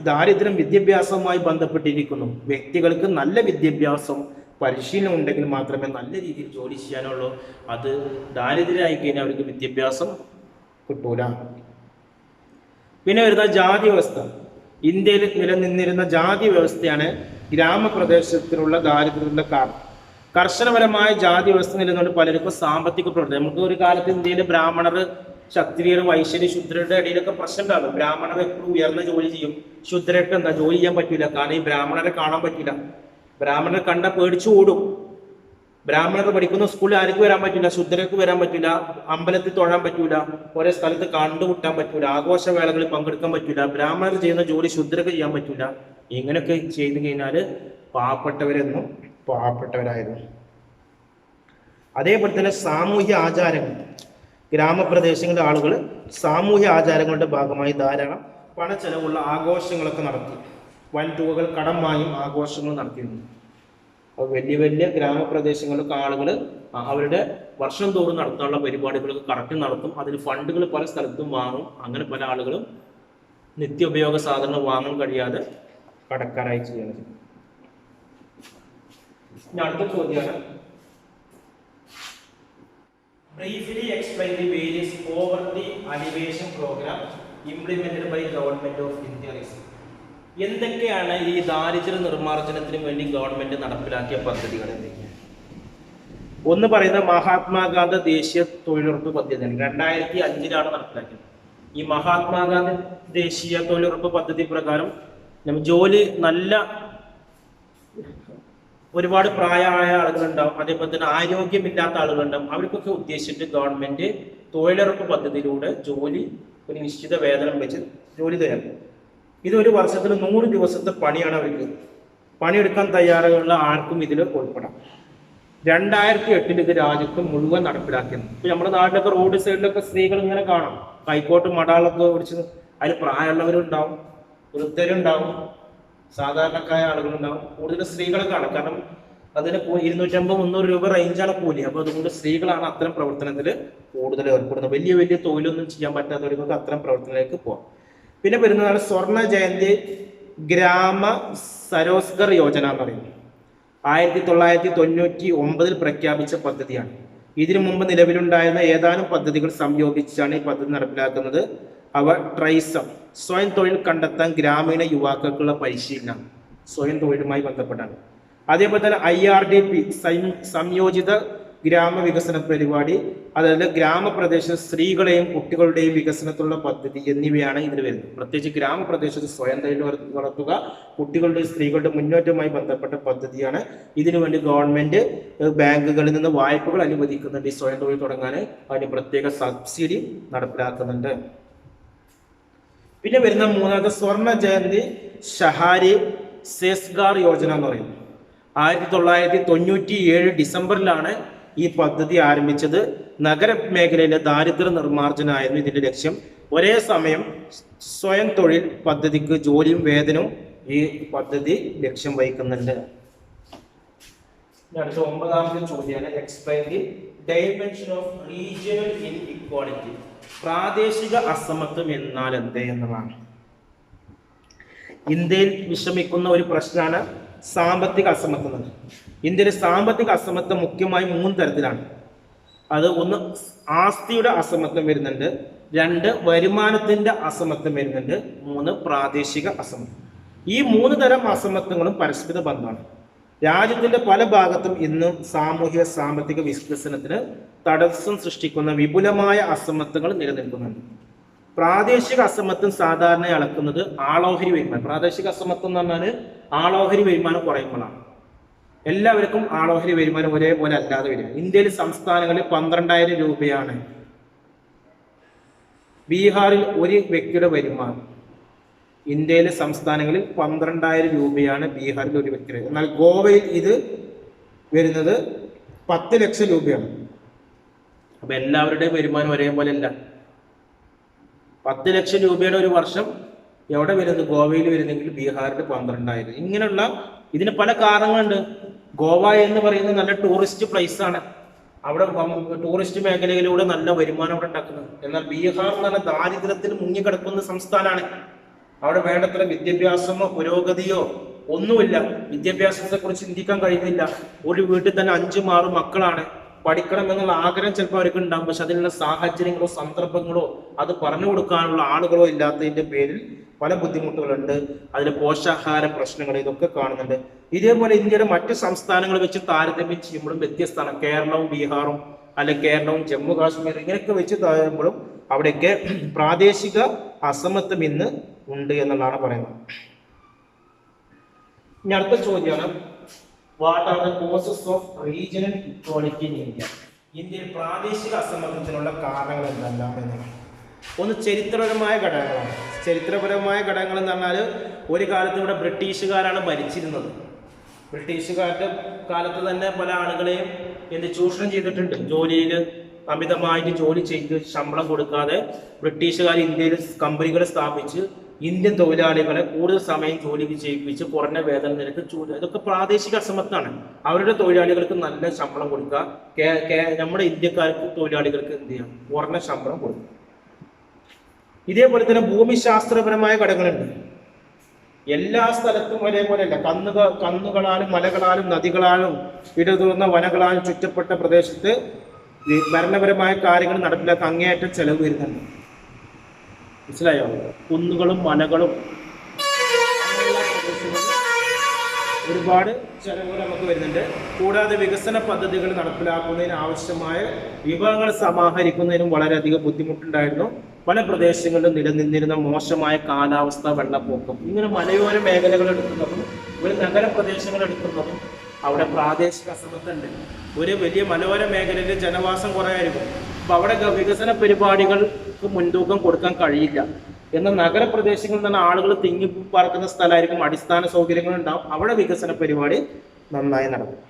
ദാരിദ്ര്യം വിദ്യാഭ്യാസവുമായി ബന്ധപ്പെട്ടിരിക്കുന്നു. വ്യക്തികൾക്ക് നല്ല വിദ്യാഭ്യാസം, പരിശീലനം ഉണ്ടെങ്കിൽ മാത്രമേ നല്ല രീതിയിൽ ജോലി ചെയ്യാനുള്ളൂ. അത് ദാരിദ്ര്യമായി കഴിഞ്ഞാൽ അവർക്ക് വിദ്യാഭ്യാസം കിട്ടൂല. പിന്നെ വരുന്ന ജാതി വ്യവസ്ഥ. ഇന്ത്യയിൽ നിലനിന്നിരുന്ന ജാതി വ്യവസ്ഥയാണ് ഗ്രാമപ്രദേശത്തിലുള്ള ദാരിദ്ര്യത്തിന്റെ കാരണം. കർശനപരമായ ജാതി വ്യവസ്ഥ നിലനിന്നുകൊണ്ട് പലർക്കും സാമ്പത്തിക പ്രവർത്തനം. നമുക്ക് ഒരു കാലത്ത് ഇന്ത്യയിൽ ബ്രാഹ്മണർ, ക്ഷത്രിയർ, വൈശ്യര്, ശൂദ്രരുടെ ഇടയിലൊക്കെ പ്രശ്നം ഉണ്ടാകും. ബ്രാഹ്മണർ എപ്പോഴും ഉയർന്ന ജോലി ചെയ്യും, ശൂദ്രർക്ക് ജോലി ചെയ്യാൻ പറ്റില്ല. കാരണം ഈ ബ്രാഹ്മണരെ കാണാൻ പറ്റില്ല. ബ്രാഹ്മണരെ കണ്ട പേടിച്ചു ഓടും. ബ്രാഹ്മണർ പഠിക്കുന്ന സ്കൂളിൽ ആർക്കും വരാൻ പറ്റില്ല, ശുദ്ധർക്ക് വരാൻ പറ്റില്ല, അമ്പലത്തിൽ തൊഴാൻ പറ്റൂല, ഒരേ സ്ഥലത്ത് കണ്ടുമുട്ടാൻ പറ്റൂല, ആഘോഷവേളകളിൽ പങ്കെടുക്കാൻ പറ്റൂല, ബ്രാഹ്മണർ ചെയ്യുന്ന ജോലി ശുദ്ധർക്ക് ചെയ്യാൻ പറ്റൂല. ഇങ്ങനെയൊക്കെ ചെയ്തു കഴിഞ്ഞാൽ പാവപ്പെട്ടവരെന്നും പാവപ്പെട്ടവരായിരുന്നു. അതേപോലെ തന്നെ സാമൂഹ്യ ആചാരങ്ങൾ, ഗ്രാമപ്രദേശങ്ങളിലെ ആളുകൾ സാമൂഹ്യ ആചാരങ്ങളുടെ ഭാഗമായി ധാരാളം പണച്ചെലവുള്ള ആഘോഷങ്ങളൊക്കെ നടത്തി. വൻതുകകൾ കടം വാങ്ങി ആഘോഷങ്ങൾ നടത്തിയിരുന്നു. അപ്പോൾ വലിയ വലിയ ഗ്രാമപ്രദേശങ്ങളിലൊക്കെ ആളുകൾ അവരുടെ വർഷം തോറും നടത്താനുള്ള പരിപാടികളൊക്കെ കറക്റ്റ് നടത്തും. അതിന് ഫണ്ടുകൾ പല സ്ഥലത്തും വാങ്ങും. അങ്ങനെ പല ആളുകളും നിത്യോപയോഗ സാധനങ്ങൾ വാങ്ങാൻ കഴിയാതെ കടക്കാരായി ചെയ്യുന്നത്. അടുത്ത ചോദ്യമാണ്, briefly explain the various poverty alleviation program implemented by government of India. എന്തൊക്കെയാണ് ഈ ദാരിദ്ര്യ നിർമ്മാർജ്ജനത്തിന് വേണ്ടി ഗവൺമെന്റ് നടപ്പിലാക്കിയ പദ്ധതികൾ? എന്തൊക്കെയാണ്? ഒന്ന് പറയുന്നത് മഹാത്മാഗാന്ധി ദേശീയ തൊഴിലുറപ്പ് പദ്ധതിയാണ്. 2005 നടപ്പിലാക്കിയത്. ഈ മഹാത്മാഗാന്ധി ദേശീയ തൊഴിലുറപ്പ് പദ്ധതി പ്രകാരം ജോലി നല്ല ഒരുപാട് പ്രായമായ ആളുകളുണ്ടാവും, അതേപോലെ തന്നെ ആരോഗ്യമില്ലാത്ത ആളുകളുണ്ടാവും. അവർക്കൊക്കെ ഉദ്ദേശിച്ചിട്ട് ഗവൺമെന്റ് തൊഴിലുറപ്പ് പദ്ധതിയിലൂടെ ജോലി ഒരു നിശ്ചിത വേതനം വെച്ച് ജോലി തരാം. ഇത് ഒരു വർഷത്തിൽ 100 ദിവസത്തെ പണിയാണ് അവർക്ക്. പണിയെടുക്കാൻ തയ്യാറുള്ള ആർക്കും ഇതിൽ ഉൾപ്പെടാം. 2008 ഇത് രാജ്യത്ത് മുഴുവൻ നടപ്പിലാക്കിയത്. ഇപ്പൊ നമ്മുടെ നാട്ടിലൊക്കെ റോഡ് സൈഡിലൊക്കെ സ്ത്രീകൾ ഇങ്ങനെ കാണാം, കൈക്കോട്ട് മടാളൊക്കെ ഓടിച്ച്. അതിൽ പ്രായമുള്ളവരുണ്ടാവും, വൃദ്ധരുണ്ടാവും, സാധാരണക്കാരായ ആളുകളുണ്ടാവും. കൂടുതൽ സ്ത്രീകളൊക്കെയാണ്. കാരണം അതിന് 250-300 രൂപ റേഞ്ചാണ് കൂലി. അപ്പൊ അതുകൊണ്ട് സ്ത്രീകളാണ് അത്തരം പ്രവർത്തനത്തിൽ കൂടുതൽ ഏർപ്പെടുന്നത്. വലിയ വലിയ തൊഴിലൊന്നും ചെയ്യാൻ പറ്റാത്തവർക്കൊക്കെ അത്തരം പ്രവർത്തനത്തിലേക്ക് പോകാം. പിന്നെ വരുന്നതാണ് സ്വർണ്ണ ജയന്തി ഗ്രാമ സരോസ്ഗർ യോജന എന്ന് പറയുന്നത്. 1999 പ്രഖ്യാപിച്ച പദ്ധതിയാണ്. ഇതിനു മുമ്പ് നിലവിലുണ്ടായിരുന്ന ഏതാനും പദ്ധതികൾ സംയോജിച്ചാണ് ഈ പദ്ധതി നടപ്പിലാക്കുന്നത്. അവ ട്രൈസം, സ്വയം തൊഴിൽ കണ്ടെത്താൻ ഗ്രാമീണ യുവാക്കൾക്കുള്ള പരിശീലനം, സ്വയം തൊഴിലുമായി ബന്ധപ്പെട്ടാണ്. അതേപോലെ തന്നെ IRDP, സംയോജിത ഗ്രാമവികസന പരിപാടി, അതായത് ഗ്രാമപ്രദേശ സ്ത്രീകളെയും കുട്ടികളുടെയും വികസനത്തിലുള്ള പദ്ധതി എന്നിവയാണ് ഇതിൽ വരുന്നത്. പ്രത്യേകിച്ച് ഗ്രാമപ്രദേശത്ത് സ്വയം തൊഴിൽ വളർത്തുക, കുട്ടികളുടെയും സ്ത്രീകളുടെ മുന്നേറ്റവുമായി ബന്ധപ്പെട്ട പദ്ധതിയാണ്. ഇതിനുവേണ്ടി ഗവൺമെന്റ് ബാങ്കുകളിൽ നിന്ന് വായ്പകൾ അനുവദിക്കുന്നുണ്ട്. ഈ സ്വയം തൊഴിൽ തുടങ്ങാൻ അതിന് പ്രത്യേക സബ്സിഡി നടപ്പിലാക്കുന്നുണ്ട്. പിന്നെ വരുന്ന മൂന്നാമത്തെ സ്വർണ്ണ ജയന്തി ഷഹാരി സേസ്ഗാർ യോജന എന്ന് പറയുന്നത്. 1997 ഡിസംബറിലാണ് ഈ പദ്ധതി ആരംഭിച്ചത്. നഗരമേഖലയിലെ ദാരിദ്ര്യ നിർമ്മാർജ്ജനമായിരുന്നു ഇതിന്റെ ലക്ഷ്യം. ഒരേ സമയം സ്വയം തൊഴിൽ പദ്ധതിക്ക് ജോലിയും വേതനവും ഈ പദ്ധതി ലക്ഷ്യം വഹിക്കുന്നുണ്ട്. അടുത്ത 9ാമത്തെ ചോദ്യമാണ്, explain the dimension of regional inequality. പ്രാദേശിക അസമത്വം എന്നാൽ എന്ത് എന്നതാണ്. ഇന്ത്യയിൽ വിഷമിക്കുന്ന ഒരു പ്രശ്നമാണ് സാമ്പത്തിക അസമത്വം. ഇന്ത്യയിലെ സാമ്പത്തിക അസമത്വം മുഖ്യമായും 3 തരത്തിലാണ്. അത് ഒന്ന് ആസ്തിയുടെ അസമത്വം വരുന്നുണ്ട്, 2 വരുമാനത്തിന്റെ അസമത്വം വരുന്നുണ്ട്, 3 പ്രാദേശിക അസമത്വം. ഈ 3 തരം അസമത്വങ്ങളും പരസ്പര ബന്ധമാണ്. രാജ്യത്തിന്റെ പല ഭാഗത്തും ഇന്നും സാമൂഹിക സാമ്പത്തിക വികസനത്തിന് തടസ്സം സൃഷ്ടിക്കുന്ന വിപുലമായ അസമത്വങ്ങൾ നിലനിൽക്കുന്നുണ്ട്. പ്രാദേശിക അസമത്വം സാധാരണ അളക്കുന്നത് ആളോഹരി വരുമാനം. പ്രാദേശിക അസമത്വം എന്ന് പറഞ്ഞാൽ ആളോഹരി വരുമാനം കുറയുമ്പോഴാണ്. എല്ലാവർക്കും ആളോഹരി വരുമാനം ഒരേപോലെ അല്ലാതെ വരും. ഇന്ത്യയിൽ സംസ്ഥാനങ്ങളിൽ 12,000 രൂപയാണ് ബീഹാറിൽ ഒരു വ്യക്തിയുടെ വരുമാനം. ഇന്ത്യയിലെ സംസ്ഥാനങ്ങളിൽ 12,000 രൂപയാണ് ബീഹാറിൽ ഒരു വ്യക്തിയുടെ. എന്നാൽ ഗോവയിൽ ഇത് വരുന്നത് 10 ലക്ഷം രൂപയാണ്. അപ്പൊ എല്ലാവരുടെയും വരുമാനം ഒരേപോലെ അല്ല. 10 ലക്ഷം രൂപയുടെ ഒരു വർഷം എവിടെ വരുന്നത്? ഗോവയിൽ വരുന്നെങ്കിൽ ബീഹാറിൽ 12,000. ഇങ്ങനെയുള്ള ഇതിന് പല കാരണങ്ങളുണ്ട്. ഗോവ എന്ന് പറയുന്നത് നല്ല ടൂറിസ്റ്റ് പ്ലേസ് ആണ്. അവിടെ ടൂറിസ്റ്റ് മേഖലയിലൂടെ നല്ല വരുമാനം അവിടെ ഉണ്ടാക്കുന്നത്. എന്നാൽ ബീഹാർ എന്ന് പറഞ്ഞാൽ ദാരിദ്ര്യത്തിൽ മുങ്ങിക്കിടക്കുന്ന സംസ്ഥാനമാണ്. അവിടെ വേണ്ടത്ര വിദ്യാഭ്യാസമോ പുരോഗതിയോ ഒന്നുമില്ല. വിദ്യാഭ്യാസത്തെ കുറിച്ച് ചിന്തിക്കാൻ കഴിയുന്നില്ല. ഒരു വീട്ടിൽ തന്നെ 5-6 മക്കളാണ്. പഠിക്കണം എന്നുള്ള ആഗ്രഹം ചിലപ്പോൾ അവർക്ക് ഉണ്ടാകും. പക്ഷെ അതിനുള്ള സാഹചര്യങ്ങളോ സന്ദർഭങ്ങളോ അത് പറഞ്ഞു കൊടുക്കാനുള്ള ആളുകളോ ഇല്ലാത്തതിന്റെ പേരിൽ പല ബുദ്ധിമുട്ടുകളുണ്ട്. അതിൽ പോഷകാഹാര പ്രശ്നങ്ങൾ ഇതൊക്കെ കാണുന്നുണ്ട്. ഇതേപോലെ ഇന്ത്യയുടെ മറ്റു സംസ്ഥാനങ്ങൾ വെച്ച് താരതമ്യം ചെയ്യുമ്പോഴും വ്യത്യസ്തമാണ്. കേരളവും ബീഹാറും അല്ലെങ്കിൽ കേരളവും ജമ്മു കാശ്മീർ ഇങ്ങനെയൊക്കെ വെച്ച് താരതമ്യപ്പെടും അവിടെയൊക്കെ പ്രാദേശിക അസമത്വം ഇന്ന് ഉണ്ട് എന്നുള്ളതാണ് പറയുന്നത്. ഇനി അടുത്ത ചോദ്യമാണ്, what are the causes of regional equality in India? ഇന്ത്യയിൽ പ്രാദേശിക അസമത്വത്തിനുള്ള കാരണങ്ങൾ എന്തെല്ലാം എന്നാണ്. ഒന്ന് ചരിത്രപരമായ ഘടകങ്ങളാണ്. ചരിത്രപരമായ ഘടകങ്ങൾ എന്ന് പറഞ്ഞാൽ ഒരു കാലത്ത് ഇവിടെ ബ്രിട്ടീഷുകാരാണ് ഭരിച്ചിരുന്നത്. ബ്രിട്ടീഷുകാരുടെ കാലത്ത് തന്നെ പല ആളുകളെയും ചൂഷണം ചെയ്തിട്ടുണ്ട്. ജോലിയിൽ അമിതമായിട്ട് ജോലി ചെയ്ത് ശമ്പളം കൊടുക്കാതെ ബ്രിട്ടീഷുകാർ ഇന്ത്യയിൽ കമ്പനികൾ സ്ഥാപിച്ച് ഇന്ത്യൻ തൊഴിലാളികളെ കൂടുതൽ സമയം ജോലിക്ക് ചെയ്യിപ്പിച്ച് കുറഞ്ഞ വേതന നിരക്ക് ഇതൊക്കെ പ്രാദേശിക അസമത്വമാണ്. അവരുടെ തൊഴിലാളികൾക്ക് നല്ല ശമ്പളം കൊടുക്കുക, നമ്മുടെ ഇന്ത്യക്കാർക്ക് തൊഴിലാളികൾക്ക് എന്ത് ചെയ്യാം, കുറഞ്ഞ ശമ്പളം കൊടുക്കുക. ഇതേപോലെ തന്നെ ഭൂമിശാസ്ത്രപരമായ ഘടകങ്ങളുണ്ട്. എല്ലാ സ്ഥലത്തും ഒരേപോലെയല്ല. കന്നുകളാലും മലകളാലും നദികളാലും ഇടതൂർന്ന വനങ്ങളാലും ചുറ്റപ്പെട്ട പ്രദേശത്ത് ഭരണപരമായ കാര്യങ്ങൾ നടപ്പിലാക്കാൻ അങ്ങേയറ്റം ചെലവ് വരുന്നുണ്ട്. മനസ്സിലായോ? കുന്നുകളും മലകളും ഒരുപാട് ചെലവുകൾ നമുക്ക് വരുന്നുണ്ട്. കൂടാതെ വികസന പദ്ധതികൾ നടപ്പിലാക്കുന്നതിന് ആവശ്യമായ വിഭവങ്ങൾ സമാഹരിക്കുന്നതിനും വളരെയധികം ബുദ്ധിമുട്ടുണ്ടായിരുന്നു. പല പ്രദേശങ്ങളിലും നിലനിന്നിരുന്ന മോശമായ കാലാവസ്ഥ, വെള്ളപ്പൊക്കം, ഇങ്ങനെ മലയോര മേഖലകൾ എടുക്കുന്നതും ഒരു നഗരപ്രദേശങ്ങൾ എടുക്കുന്നതും അവിടെ പ്രാദേശിക അസമത്വം ഉണ്ട്. ഒരു വലിയ മലയോര മേഖലയിൽ ജനവാസം കുറയായിരിക്കും. അപ്പൊ അവിടെ വികസന പരിപാടികൾക്ക് മുൻതൂക്കം കൊടുക്കാൻ കഴിയില്ല. എന്നാൽ നഗരപ്രദേശങ്ങളിൽ നിന്ന് ആളുകൾ തിങ്ങി പാർക്കുന്ന സ്ഥലമായിരിക്കും, അടിസ്ഥാന സൗകര്യങ്ങൾ ഉണ്ടാവും, അവിടെ വികസന പരിപാടി നന്നായി നടക്കും.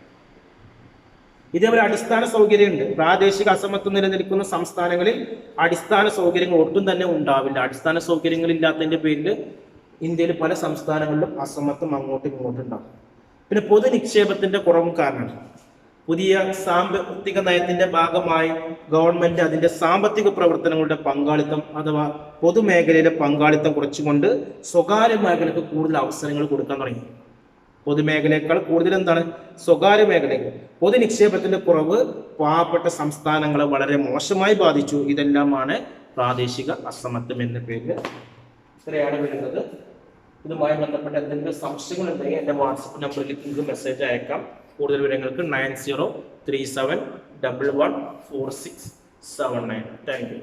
ഇതേപോലെ അടിസ്ഥാന സൗകര്യമുണ്ട്. പ്രാദേശിക അസമത്വം നിലനിൽക്കുന്ന സംസ്ഥാനങ്ങളിൽ അടിസ്ഥാന സൗകര്യങ്ങൾ ഒട്ടും തന്നെ ഉണ്ടാവില്ല. അടിസ്ഥാന സൗകര്യങ്ങൾ ഇല്ലാത്തതിന്റെ പേരിൽ ഇന്ത്യയിൽ പല സംസ്ഥാനങ്ങളിലും അസമത്വം അങ്ങോട്ടും ഇങ്ങോട്ടും ഉണ്ടാവും. പിന്നെ പൊതു നിക്ഷേപത്തിന്റെ കുറവും കാരണമാണ്. പുതിയ സാമ്പത്തിക നയത്തിന്റെ ഭാഗമായി ഗവൺമെന്റ് അതിന്റെ സാമ്പത്തിക പ്രവർത്തനങ്ങളുടെ പങ്കാളിത്തം അഥവാ പൊതുമേഖലയിലെ പങ്കാളിത്തം കുറച്ചുകൊണ്ട് സ്വകാര്യ മേഖലയ്ക്ക് കൂടുതൽ അവസരങ്ങൾ കൊടുക്കാൻ തുടങ്ങി. പൊതുമേഖലയേക്കാൾ കൂടുതൽ എന്താണ്, സ്വകാര്യ മേഖലകൾ. പൊതു നിക്ഷേപത്തിന്റെ കുറവ് പാവപ്പെട്ട സംസ്ഥാനങ്ങളെ വളരെ മോശമായി ബാധിച്ചു. ഇതെല്ലാമാണ് പ്രാദേശിക അസമത്വം എന്ന പേരിൽ ഇത്രയാണ് വരുന്നത്. ഇതുമായി ബന്ധപ്പെട്ട എന്തെങ്കിലും സംശയങ്ങൾ ഉണ്ടെങ്കിൽ എൻ്റെ വാട്സപ്പ് നമ്പറിൽ നിങ്ങൾക്ക് മെസ്സേജ് അയക്കാം. കൂടുതൽ വിവരങ്ങൾക്ക് 9037114679. Thank you.